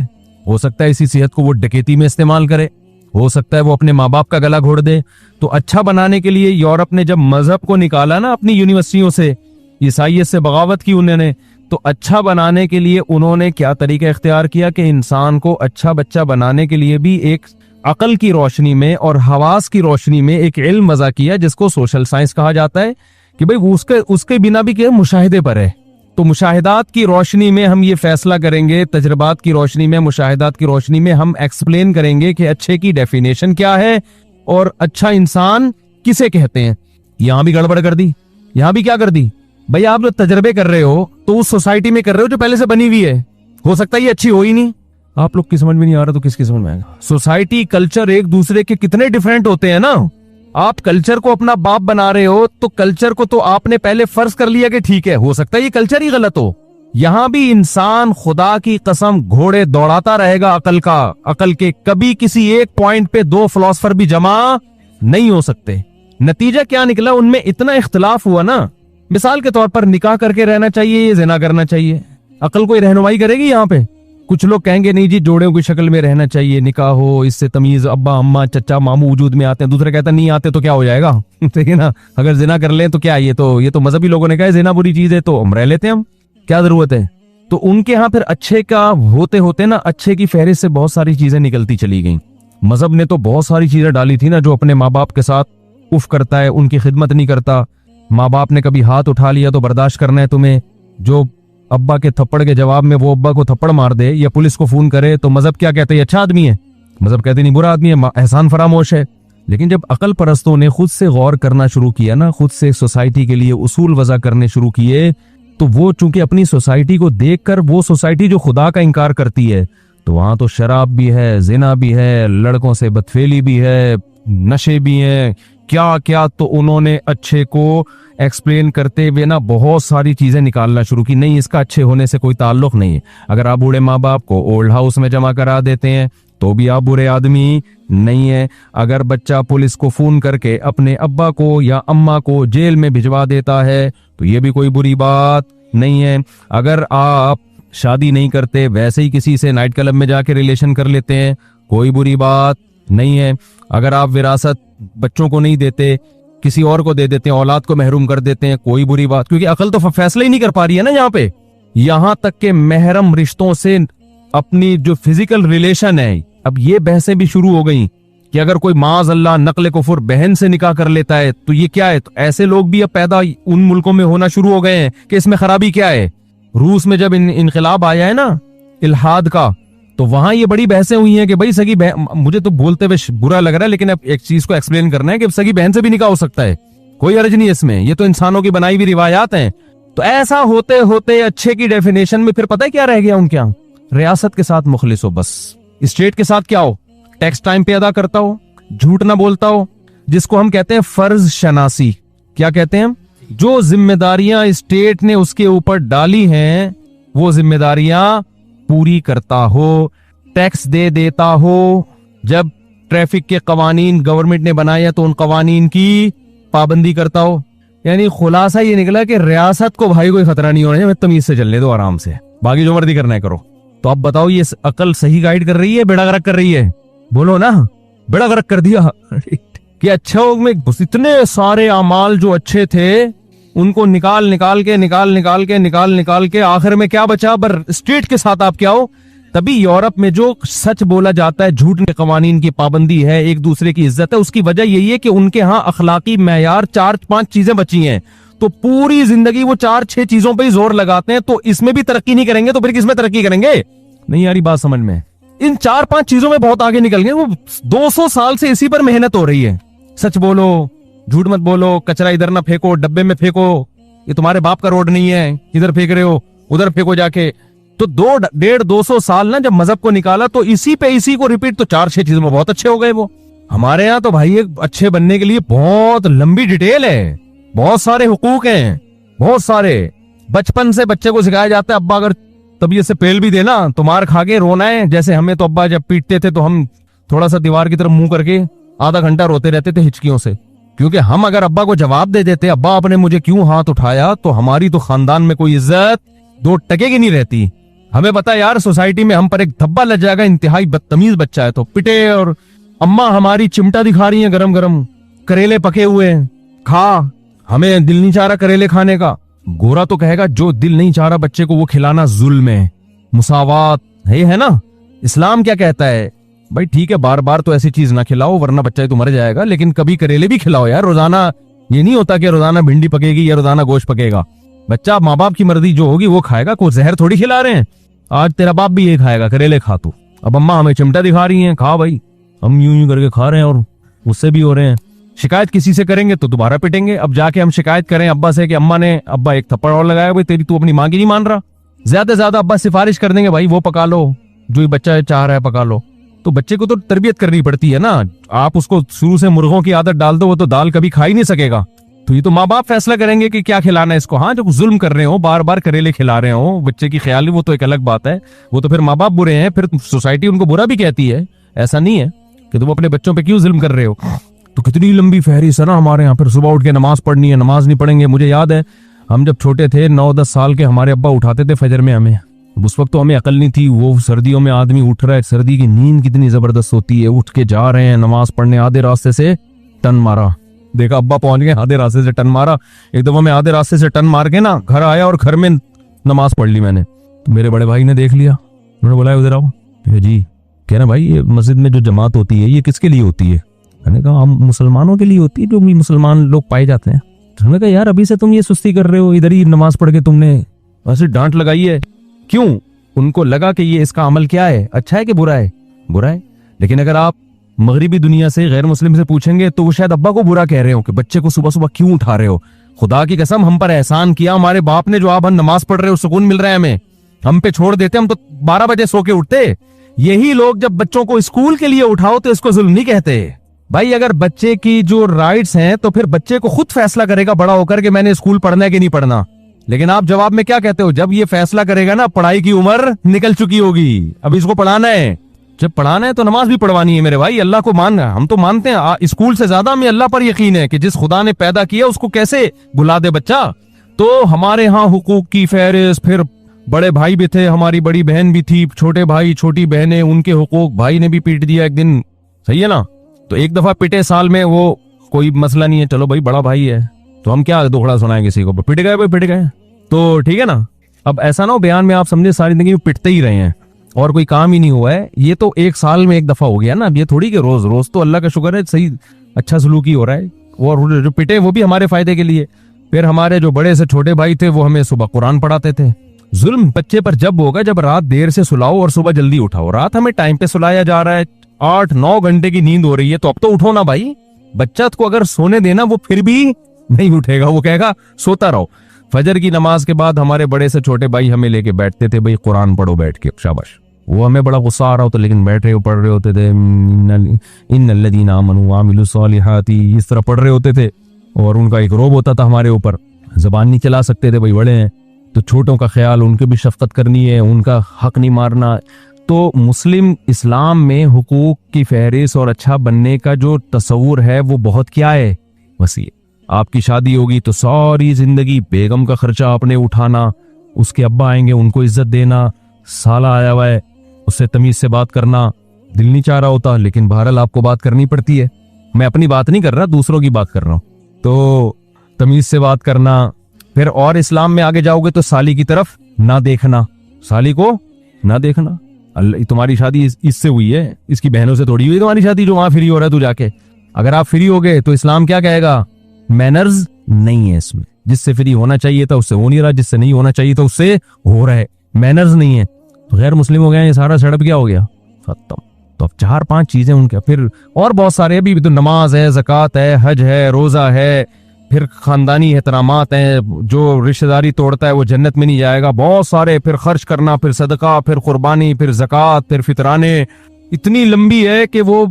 S2: हो सकता है इसी सेहत को वो डकैती में इस्तेमाल करे, हो सकता है वो अपने माँ बाप का गला घोड़ दे। तो अच्छा बनाने के लिए यूरोप ने जब मजहब को निकाला ना अपनी यूनिवर्सिटियों से, ईसाइयत से बगावत की उन्होंने, तो अच्छा बनाने के लिए उन्होंने क्या तरीका इख्तियार किया कि इंसान को अच्छा बच्चा बनाने के लिए भी एक अकल की रोशनी में और हवास की रोशनी में एक इल्म वज़ा किया, जिसको सोशल साइंस कहा जाता है, कि भाई उसके बिना भी क्या मुशाहिदे पर है। तो मुशाहिदात की रोशनी में हम ये फैसला करेंगे, तजर्बात की रोशनी में, मुशाहिदात की रोशनी में हम एक्सप्लेन करेंगे कि अच्छे की डेफिनेशन क्या है और अच्छा इंसान किसे कहते हैं। यहां भी गड़बड़ कर दी, यहां भी क्या कर दी, भाई आप जो तजर्बे कर रहे हो तो उस सोसाइटी में कर रहे हो जो पहले से बनी हुई है, हो सकता है ये अच्छी हो ही नहीं। आप लोग की समझ में नहीं आ रहा तो किसकी समझ में आएगा? सोसाइटी, कल्चर एक दूसरे के कितने डिफरेंट होते हैं ना। आप कल्चर को अपना बाप बना रहे हो तो कल्चर को तो आपने पहले फर्ज कर लिया कि ठीक है, हो सकता है ये कल्चर ही गलत हो। यहां भी इंसान खुदा की कसम घोड़े दौड़ाता रहेगा अकल के, कभी किसी एक पॉइंट पे दो फिलोसफर भी जमा नहीं हो सकते। नतीजा क्या निकला, उनमें इतना इख्तिलाफ हुआ ना। मिसाल के तौर पर निकाह करके रहना चाहिए या जिना करना चाहिए, अकल कोई रहनुमाई करेगी यहाँ पे? कुछ लोग कहेंगे नहीं जी, जोड़ों की शक्ल में रहना चाहिए, निकाह हो, इससे तमीज अब्बा अम्मा चचा मामू वजूद में आते हैं। दूसरे कहता नहीं आते तो क्या हो जाएगा ठीक है ना, अगर जिना कर ले तो क्या, ये तो मजहबी लोगों ने कहा जिना बुरी चीज है तो हम रह लेते हैं, हम क्या जरूरत है। तो उनके यहाँ फिर अच्छे का होते होते ना, अच्छे की फहरिस्त से बहुत सारी चीजें निकलती चली गई। मजहब ने तो बहुत सारी चीजें डाली थी ना, जो अपने माँ बाप के साथ उफ करता है, उनकी खिदमत नहीं करता। माँ बाप ने कभी हाथ उठा लिया तो बर्दाश्त करना है तुम्हें, जो अब्बा के थप्पड़ के जवाब में वो अब्बा को थप्पड़ मार दे या पुलिस को फोन करे तो मजहब क्या कहते हैं, अच्छा आदमी है। मजहब कहते नहीं बुरा आदमी है, एहसान फरामोश है। लेकिन जब अकल परस्तों ने खुद से गौर करना शुरू किया ना, खुद से सोसाइटी के लिए उसूल वजह करने शुरू किए, तो वो चूंकि अपनी सोसाइटी को देखकर, वो सोसाइटी जो खुदा का इनकार करती है, तो वहां तो शराब भी है, जिना भी है, लड़कों से बदफेली भी है, नशे भी हैं, क्या क्या। तो उन्होंने अच्छे को एक्सप्लेन करते हुए ना बहुत सारी चीजें निकालना शुरू की। नहीं, इसका अच्छे होने से कोई ताल्लुक नहीं है। अगर आप बूढ़े माँ बाप को ओल्ड हाउस में जमा करा देते हैं तो भी आप बुरे आदमी नहीं है। अगर बच्चा पुलिस को फोन करके अपने अब्बा को या अम्मा को जेल में भिजवा देता है तो ये भी कोई बुरी बात नहीं है। अगर आप शादी नहीं करते, वैसे ही किसी से नाइट क्लब में जाके रिलेशन कर लेते हैं, कोई बुरी बात नहीं है। अगर आप विरासत बच्चों को नहीं देते, किसी और को दे देते हैं, औलाद को महरूम कर देते हैं, कोई बुरी बात, क्योंकि अकल तो फैसला ही नहीं कर पा रही है ना यहाँ पे। यहाँ तक के महरम रिश्तों से अपनी जो फिजिकल रिलेशन है, अब ये बहसें भी शुरू हो गई कि अगर कोई माज अल्लाह नकल कुफर बहन से निकाह कर लेता है तो ये क्या है। तो ऐसे लोग भी अब पैदा उन मुल्कों में होना शुरू हो गए हैं कि इसमें खराबी क्या है। रूस में जब इनकलाब आया है ना इल्हाद का, तो वहां ये बड़ी बहसें हुई हैं कि भाई सगी बहन, मुझे तो बोलते हुए बुरा लग रहा है लेकिन अब एक चीज को एक्सप्लेन करना है कि सगी बहन से भी निकाह हो सकता है, कोई अर्ज नहीं है इसमें, ये तो इंसानों की बनाई हुई रिवायात हैं। तो ऐसा होते होते अच्छे की डेफिनेशन में फिर पता है क्या रह गया उनके यहाँ, रियासत के साथ मुखलिस हो, बस स्टेट के साथ क्या हो, टैक्स टाइम पे अदा करता हो, झूठ ना बोलता हो, जिसको हम कहते हैं फर्ज शनासी। क्या कहते हैं हम? जो जिम्मेदारियां स्टेट ने उसके ऊपर डाली हैं वो जिम्मेदारियां पूरी करता हो, टैक्स दे देता हो। जब ट्रैफिक के कवानीन गवर्नमेंट ने बनाए तो उन कवानीन की पाबंदी करता हो। यानी खुलासा ये निकला कि रियासत को भाई कोई खतरा नहीं होना चाहिए, तमीज से चलने दो आराम से, बाकी जो मर्जी करना है करो। तो अब बताओ ये अकल सही गाइड कर रही है, बेड़ा गर्क कर रही है? बोलो ना, बेड़ा गर्क कर दिया कि अच्छों में इतने सारे अमाल जो अच्छे थे उनको निकाल निकाल के आखिर में क्या बचा, पर स्टेट के साथ आप क्या हो। तभी यूरोप में जो सच बोला जाता है, झूठ के कवानीन की पाबंदी है, एक दूसरे की इज्जत है, उसकी वजह यही है कि उनके यहाँ अखलाकी मैयार 4-5 चीजें बची हैं। तो पूरी जिंदगी वो 4-6 चीजों पे ही जोर लगाते हैं। तो इसमें भी तरक्की नहीं करेंगे तो फिर किसमें तरक्की करेंगे? नहीं यारी बात समझ में, इन 4-5 चीजों में बहुत आगे निकल गए। वो 200 साल से इसी पर मेहनत हो रही है। सच बोलो, झूठ मत बोलो, कचरा इधर ना फेंको, डब्बे में फेंको, ये तुम्हारे बाप का रोड नहीं है, इधर फेंक रहे हो, उधर फेंको जाके। तो 200 साल ना जब मजहब को निकाला तो इसी को रिपीट, तो 4-6 चीजों में बहुत अच्छे हो गए वो। हमारे यहाँ तो भाई एक अच्छे बनने के लिए बहुत लंबी डिटेल है, बहुत सारे हुकूक हैं, बहुत सारे। बचपन से बच्चे को सिखाया जाता है, अब्बा अगर तबीयत से पेल भी देना तो मार खा के रोना है। जैसे हमें तो अब्बा जब पीटते थे तो हम थोड़ा सा दीवार की तरफ मुंह करके आधा घंटा रोते रहते थे हिचकियों से, क्योंकि हम अगर अब्बा को जवाब दे देते अब्बा आपने मुझे क्यों हाथ उठाया, तो हमारी तो खानदान में कोई इज्जत 2 टके की नहीं रहती। हमें पता है यार सोसाइटी में हम पर एक धब्बा लग जाएगा, इंतहाई बदतमीज बच्चा है तो पिटे। और अम्मा हमारी चिमटा दिखा रही है गरम गरम, करेले पके हुए खा, हमें दिल नहीं चाह रहा करेले खाने का। गोरा तो कहेगा जो दिल नहीं चाह रहा बच्चे को वो खिलाना जुल्म है, मुसावात है ना। इस्लाम क्या कहता है? भाई ठीक है, बार बार तो ऐसी चीज ना खिलाओ वरना बच्चा तो मर जाएगा, लेकिन कभी करेले भी खिलाओ यार। रोजाना ये नहीं होता कि रोजाना भिंडी पकेगी या रोजाना गोश्त पकेगा। बच्चा माँ बाप की मर्जी जो होगी वो खाएगा, कोई जहर थोड़ी खिला रहे हैं। आज तेरा बाप भी ये खाएगा, करेले खा तू। अब अम्मा हमें चिमटा दिखा रही हैं, खा भाई, हम यूं करके खा रहे हैं और उससे भी हो रहे हैं। शिकायत किसी से करेंगे तो दोबारा पिटेंगे। अब जाके हम शिकायत करें अब्बा से कि अब्बा एक थप्पड़ और लगाया, भाई तेरी तू अपनी माँ की नहीं मान रहा। ज्यादा से ज्यादा अब्बा सिफारिश कर देंगे, भाई वो पका लो जो बच्चा चाह रहा है पका लो। तो बच्चे को तो तरबियत करनी पड़ती है ना। आप उसको शुरू से मुर्गों की आदत डाल दो, वो तो दाल कभी खा ही नहीं सकेगा। तो ये तो माँ बाप फैसला करेंगे कि क्या खिलाना है इसको। हाँ, जब जुल्म कर रहे हो, बार बार करेले खिला रहे हो बच्चे की ख्याली, वो तो एक अलग बात है। वो तो फिर माँ बाप बुरे हैं, फिर सोसाइटी उनको बुरा भी कहती है। ऐसा नहीं है कि तुम अपने बच्चों पे क्यों जुल्म कर रहे हो। तो कितनी लंबी फहरिस्त है ना हमारे यहाँ। फिर सुबह उठ के नमाज पढ़नी है, नमाज नहीं पढ़ेंगे। मुझे याद है हम जब छोटे थे 9-10 साल के, हमारे अब्बा उठाते थे फजर में हमें। उस वक्त तो हमें अकल नहीं थी। वो सर्दियों में आदमी उठ रहा है, सर्दी की नींद कितनी जबरदस्त होती है। उठ के जा रहे हैं नमाज पढ़ने, आधे रास्ते से टन मारा, देखा अब्बा पहुंच गए, आधे रास्ते से टन मारा। एक दफा मैं आधे रास्ते से टन मार के ना घर आया और घर में नमाज पढ़ ली मैंने। तो मेरे बड़े भाई ने देख लिया, उन्होंने बोला उधर आओ। जी कह रहे भाई ये मस्जिद में जो जमात होती है ये किसके लिए होती है? मैंने कहा हम मुसलमानों के लिए होती है, जो भी मुसलमान लोग पाए जाते हैं। तो उन्होंने कहा यार अभी से तुम ये सुस्ती कर रहे हो, इधर ही नमाज पढ़ के तुमने ऐसे डांट लगाई है क्यों? उनको लगा कि ये इसका अमल क्या है, अच्छा है कि बुरा है? बुरा है। लेकिन अगर आप मगरिबी दुनिया से गैर मुस्लिम से पूछेंगे तो वो शायद अब्बा को बुरा कह रहे हो कि बच्चे को सुबह सुबह क्यों उठा रहे हो। खुदा की कसम हम पर एहसान किया हमारे बाप ने, जो आप नमाज पढ़ रहे हो सुकून मिल रहा है हमें, हम पे छोड़ देते, हम तो 12 बजे सो के उठते। यही लोग जब बच्चों को स्कूल के लिए उठाओ तो इसको जुल्म नहीं कहते। भाई अगर बच्चे की जो राइट्स हैं तो फिर बच्चे को खुद फैसला करेगा बड़ा होकर कि मैंने स्कूल पढ़ना है कि नहीं पढ़ना। लेकिन आप जवाब में क्या कहते हो? जब ये फैसला करेगा ना पढ़ाई की उम्र निकल चुकी होगी, अब इसको पढ़ाना है। जब पढ़ाना है तो नमाज भी पढ़वानी है मेरे भाई। अल्लाह को मानना है, हम तो मानते हैं, स्कूल से ज्यादा हमें अल्लाह पर यकीन है कि जिस खुदा ने पैदा किया उसको कैसे भुला दे बच्चा। तो हमारे यहाँ हुकूक की फहरिस्त, फिर बड़े भाई भी थे, हमारी बड़ी बहन भी थी, छोटे भाई छोटी बहनें, उनके हुकूक, भाई ने भी पीट दिया एक दिन, सही है ना? तो एक दफा पिटे साल में, वो कोई मसला नहीं है, चलो भाई बड़ा भाई है तो हम क्या दोखड़ा सुनाएं किसी को, पिट गए भाई पिट गए तो ठीक है ना। अब ऐसा ना हो बयान में आप समझे सारी जिंदगी में पिटते ही रहे हैं और कोई काम ही नहीं हुआ है। ये तो एक साल में एक दफा हो गया ना, अब ये थोड़ी कि रोज रोज। तो अल्लाह का शुक्र है सही अच्छा सलूकी हो रहा है, और जो पिटे वो भी हमारे फायदे के लिए। फिर हमारे जो बड़े से छोटे भाई थे वो हमें सुबह कुरान पढ़ाते थे। जुल्म बच्चे पर जब होगा जब रात देर से सुलाओ और सुबह जल्दी उठाओ। रात हमें टाइम पे सुलाया जा रहा है, 8-9 घंटे की नींद हो रही है, तो अब तो उठो ना भाई। बच्चा को अगर सोने देना वो फिर भी नहीं उठेगा, वो कहेगा सोता रहो। फजर की नमाज के बाद हमारे बड़े से छोटे भाई हमें लेके बैठते थे, भाई कुरान पढ़ो बैठ के, शाबाश। वो हमें बड़ा गुस्सा आ रहा होता लेकिन बैठ रहे हो पढ़ रहे होते थे, इन्नल्लज़ीना आमनू व अमिलुस्सॉलिहाती, इस तरह पढ़ रहे होते थे। और उनका एक रोब होता था हमारे ऊपर, जबान नहीं चला सकते थे, भाई बड़े हैं तो छोटों का ख्याल, उनके भी शफकत करनी है, उनका हक नहीं मारना। तो मुस्लिम इस्लाम में हुकूक की फहरिस्त और अच्छा बनने का जो तस्वुर है वो बहुत क्या है, वसी। आपकी शादी होगी तो सारी जिंदगी बेगम का खर्चा आपने उठाना, उसके अब्बा आएंगे उनको इज्जत देना, साला आया हुआ है उससे तमीज से बात करना। दिल नहीं चाह रहा होता लेकिन बहरहाल आपको बात करनी पड़ती है। मैं अपनी बात नहीं कर रहा, दूसरों की बात कर रहा हूं। तो तमीज से बात करना। फिर और इस्लाम में आगे जाओगे तो साली की तरफ ना देखना, साली को ना देखना। अल्लाह तुम्हारी शादी इससे हुई है, इसकी बहनों से थोड़ी हुई तुम्हारी शादी जो वहां फ्री हो रहा है तू जाके। अगर आप फ्री हो गए तो इस्लाम क्या कहेगा? मैनर्स नहीं है इसमें। जिससे फ्री होना चाहिए था उससे हो नहीं रहा, जिससे नहीं होना चाहिए था उससे हो रहा है। मैनर्स नहीं है तो गैर मुस्लिम हो गया, ये सारा सेटअप क्या हो गया? खत्म। तो अब 4-5 चीजें उनके, फिर और बहुत सारे अभी भी तो नमाज है, ज़कात है, हज है, रोजा है, फिर खानदानी एहतरामात हैं। जो रिश्तेदारी तोड़ता है वो जन्नत में नहीं जाएगा, बहुत सारे। फिर खर्च करना, फिर सदका, फिर कुर्बानी, फिर ज़कात, फिर फितराने। इतनी लंबी है कि वो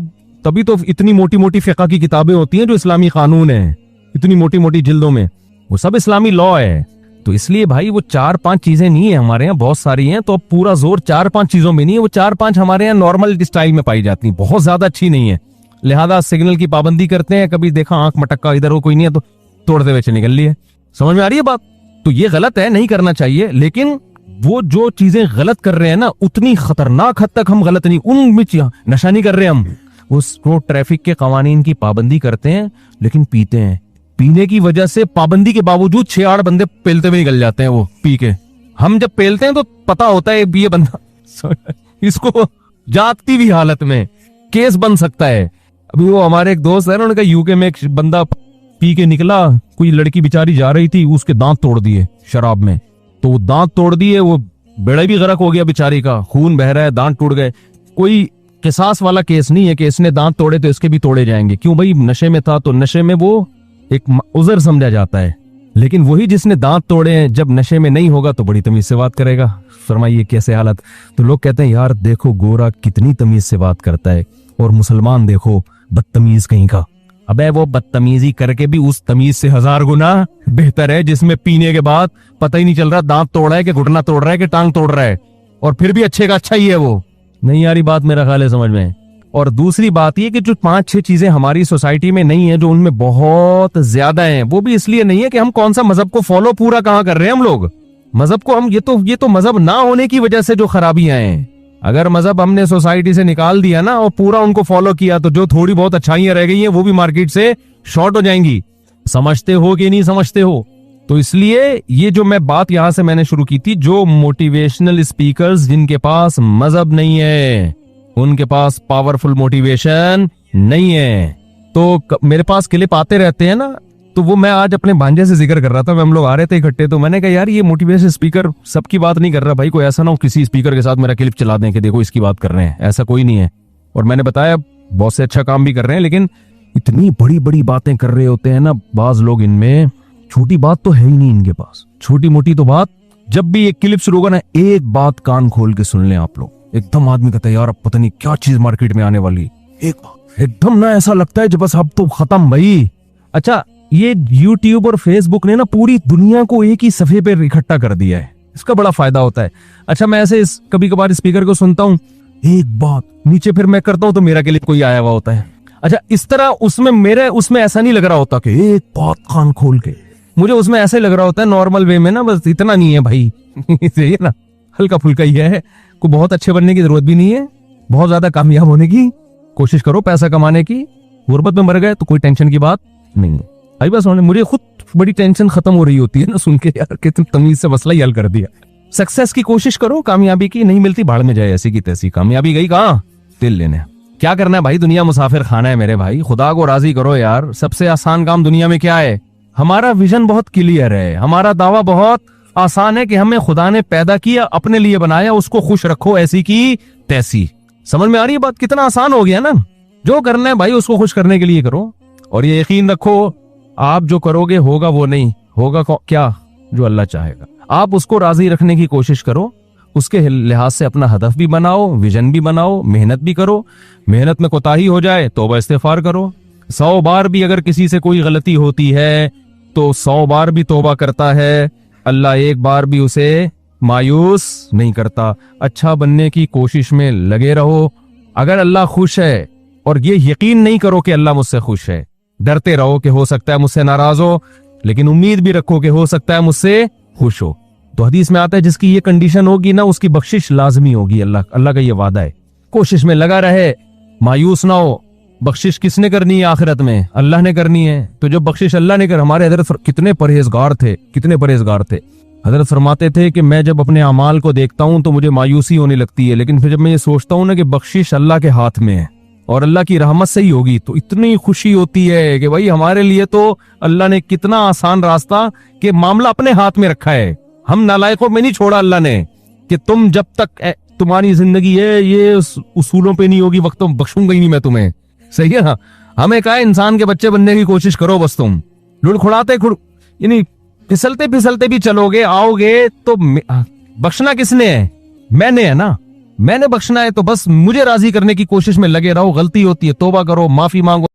S2: तभी तो इतनी मोटी मोटी फिक़ह की किताबें होती हैं जो इस्लामी कानून है, इतनी मोटी मोटी जिल्दों में, वो सब इस्लामी लॉ है। तो इसलिए भाई वो 4-5 चीजें नहीं है, हमारे यहाँ बहुत सारी हैं। तो अब पूरा जोर 4-5 चीजों में नहीं है, वो 4-5 हमारे यहाँ नॉर्मल स्टाइल में पाई जाती हैं, बहुत ज्यादा अच्छी नहीं है। लिहाजा सिग्नल की पाबंदी करते हैं, कभी देखा आंख मटक्का इधर हो कोई नहीं है तो तोड़ते हुए निकल लिए। समझ में आ रही है बात? तो ये गलत है, नहीं करना चाहिए। लेकिन वो जो चीजें गलत कर रहे हैं ना, उतनी खतरनाक हद तक हम गलत नहीं, उनमें नशा नहीं कर रहे हम। वो ट्रैफिक के कवानीन की पाबंदी करते हैं लेकिन पीते हैं। पीने की वजह से पाबंदी के बावजूद 6-8 बंदे पेलते हुए निकल जाते हैं वो पी के। हम जब पेलते हैं तो पता होता है ये बंदा इसको जागती भी हालत में केस बन सकता है। अभी वो हमारे एक दोस्त है ना, उन्होंने कहा यूके में एक बंदा पी के निकला, कोई लड़की बेचारी जा रही थी, उसके दांत तोड़ दिए शराब में। तो वो दांत तोड़ दिए, वो बेड़ा भी गरक हो गया बेचारी का, खून बह रहा है, दांत टूट गए। कोई किसास वाला केस नहीं है कि इसने दांत तोड़े तो इसके भी तोड़े जाएंगे। क्यों भाई? नशे में था तो नशे में वो एक उज़र समझा जाता है। लेकिन वही जिसने दांत तोड़े हैं जब नशे में नहीं होगा तो बड़ी तमीज से बात करेगा। फरमाइए कैसे हालत। तो लोग कहते हैं यार देखो गोरा कितनी तमीज से बात करता है और मुसलमान देखो बदतमीज कहीं का। अबे वो बदतमीजी करके भी उस तमीज से 1000 गुना बेहतर है जिसमें पीने के बाद पता ही नहीं चल रहा दांत तोड़ रहा है कि घुटना तोड़ रहा है कि टांग तोड़ रहा है, और फिर भी अच्छे का अच्छा ही है वो। नहीं यारी बात मेरा ख्याल है समझ में।
S1: और दूसरी बात ये कि जो 5-6 चीजें हमारी सोसाइटी में नहीं है, जो उनमें बहुत ज्यादा हैं, वो भी इसलिए नहीं है कि हम कौन सा मजहब को फॉलो पूरा कहाँ कर रहे हैं हम लोग। मजहब को हम ये तो मजहब ना होने की वजह से जो खराबियां हैं। अगर मजहब हमने सोसाइटी से निकाल दिया ना और पूरा उनको फॉलो किया तो जो थोड़ी बहुत अच्छाइयां रह गई हैं वो भी मार्केट से शॉर्ट हो जाएंगी। समझते हो कि नहीं समझते हो? तो इसलिए ये जो मैं बात यहां से मैंने शुरू की थी, जो मोटिवेशनल स्पीकर्स जिनके पास मजहब नहीं है, उनके पास पावरफुल मोटिवेशन नहीं है। तो मेरे पास क्लिप आते रहते हैं ना, तो वो मैं आज अपने भांजे से जिक्र कर रहा था, हम लोग आ रहे थे इकट्ठे, तो मैंने कहा यार ये मोटिवेशन स्पीकर सबकी बात नहीं कर रहा भाई, कोई ऐसा ना हो किसी स्पीकर के साथ मेरा क्लिप चला दें कि देखो इसकी बात कर रहे हैं, ऐसा कोई नहीं है। और मैंने बताया बहुत से अच्छा काम भी कर रहे हैं, लेकिन इतनी बड़ी बड़ी बातें कर रहे होते हैं ना बाज लोग, इनमें छोटी बात तो है ही नहीं इनके पास, छोटी मोटी तो बात। जब भी एक क्लिप शुरू होगा ना, एक बात कान खोल के सुन लें आप लोग, एकदम आदमी कहता है यार अब पता नहीं क्या चीज मार्केट में आने वाली, एकदम ना ऐसा लगता है जब बस अब तो खत्म भाई। अच्छा, ये YouTube और Facebook ने ना पूरी दुनिया को एक ही सफे पे इकट्ठा कर दिया है, इसका बड़ा फायदा होता है। अच्छा, मैं ऐसे कभी कभार स्पीकर को सुनता हूँ, एक बात नीचे फिर मैं करता हूँ तो मेरा क्लिप कोई आया हुआ होता है। अच्छा, इस तरह उसमें ऐसा नहीं लग रहा होता कि एक बात कान खोल के, मुझे उसमें ऐसे लग रहा होता है नॉर्मल वे में ना, बस इतना नहीं है भाई सही है ना, हल्का फुल्का ही है, कोई बहुत अच्छे बनने की जरूरत भी नहीं है, बहुत ज्यादा कामयाब होने की कोशिश करो, पैसा कमाने की, गुर्बत में मर गए तो कोई टेंशन की बात नहीं है भाई। बस मुझे खुद बड़ी टेंशन खत्म हो रही होती है ना सुन के, यार कितनी तमीज से मसला ही हल कर दिया। सक्सेस की कोशिश करो, कामयाबी की नहीं मिलती भाड़ में जाए, ऐसी की तैसी, कामयाबी गई कहाँ, दिल लेने। क्या करना है भाई, दुनिया मुसाफिर खाना है मेरे भाई, खुदा को राजी करो यार। सबसे आसान काम दुनिया में क्या है? हमारा विजन बहुत क्लियर है, हमारा दावा बहुत आसान है कि हमें खुदा ने पैदा किया, अपने लिए बनाया, उसको खुश रखो ऐसी की तैसी। समझ में आ रही है बात? कितना आसान हो गया ना। जो करना है भाई उसको खुश करने के लिए करो, और ये यकीन रखो आप जो करोगे होगा वो नहीं होगा क्या, जो अल्लाह चाहेगा। आप उसको राजी रखने की कोशिश करो, उसके लिहाज से अपना हदफ भी बनाओ, विजन भी बनाओ, मेहनत भी करो। मेहनत में कोताही हो जाए तौबा इस्तिगफार करो। 100 बार भी अगर किसी से कोई गलती होती है तो 100 बार भी तौबा करता है, अल्लाह एक बार भी उसे मायूस नहीं करता। अच्छा बनने की कोशिश में लगे रहो। अगर अल्लाह खुश है, और ये यकीन नहीं करो कि अल्लाह मुझसे खुश है, डरते रहो कि हो सकता है मुझसे नाराज हो, लेकिन उम्मीद भी रखो कि हो सकता है मुझसे खुश हो। तो हदीस में आता है जिसकी ये कंडीशन होगी ना उसकी बख्शिश लाजमी होगी, अल्लाह का ये वादा है। कोशिश में लगा रहे, मायूस ना हो। बख्शिश किसने करनी है आखिरत में? अल्लाह ने करनी है। तो जब बख्शिश अल्लाह ने कर, हमारे हजरत कितने परहेजगार थे। हजरत फरमाते थे कि मैं जब अपने अमाल को देखता हूं तो मुझे मायूसी होने लगती है, लेकिन फिर जब मैं ये सोचता हूं ना कि बख्शिश अल्लाह के हाथ में है और अल्लाह की रहमत से ही होगी, तो इतनी खुशी होती है कि भाई हमारे लिए तो अल्लाह ने कितना आसान रास्ता कि मामला अपने हाथ में रखा है। हम नालायकों में नहीं छोड़ा अल्लाह ने कि तुम जब तक तुम्हारी जिंदगी है ये उसूलों पे नहीं होगी, वक्त बख्शूंगा ही नहीं मैं तुम्हें। सही है ना? हमें कहा इंसान के बच्चे बनने की कोशिश करो, बस तुम लुढ़खुड़ाते यानी फिसलते फिसलते भी चलोगे, आओगे तो बख्शना किसने है? मैंने है ना, मैंने बख्शना है। तो बस मुझे राजी करने की कोशिश में लगे रहो। गलती होती है तौबा करो, माफी मांगो।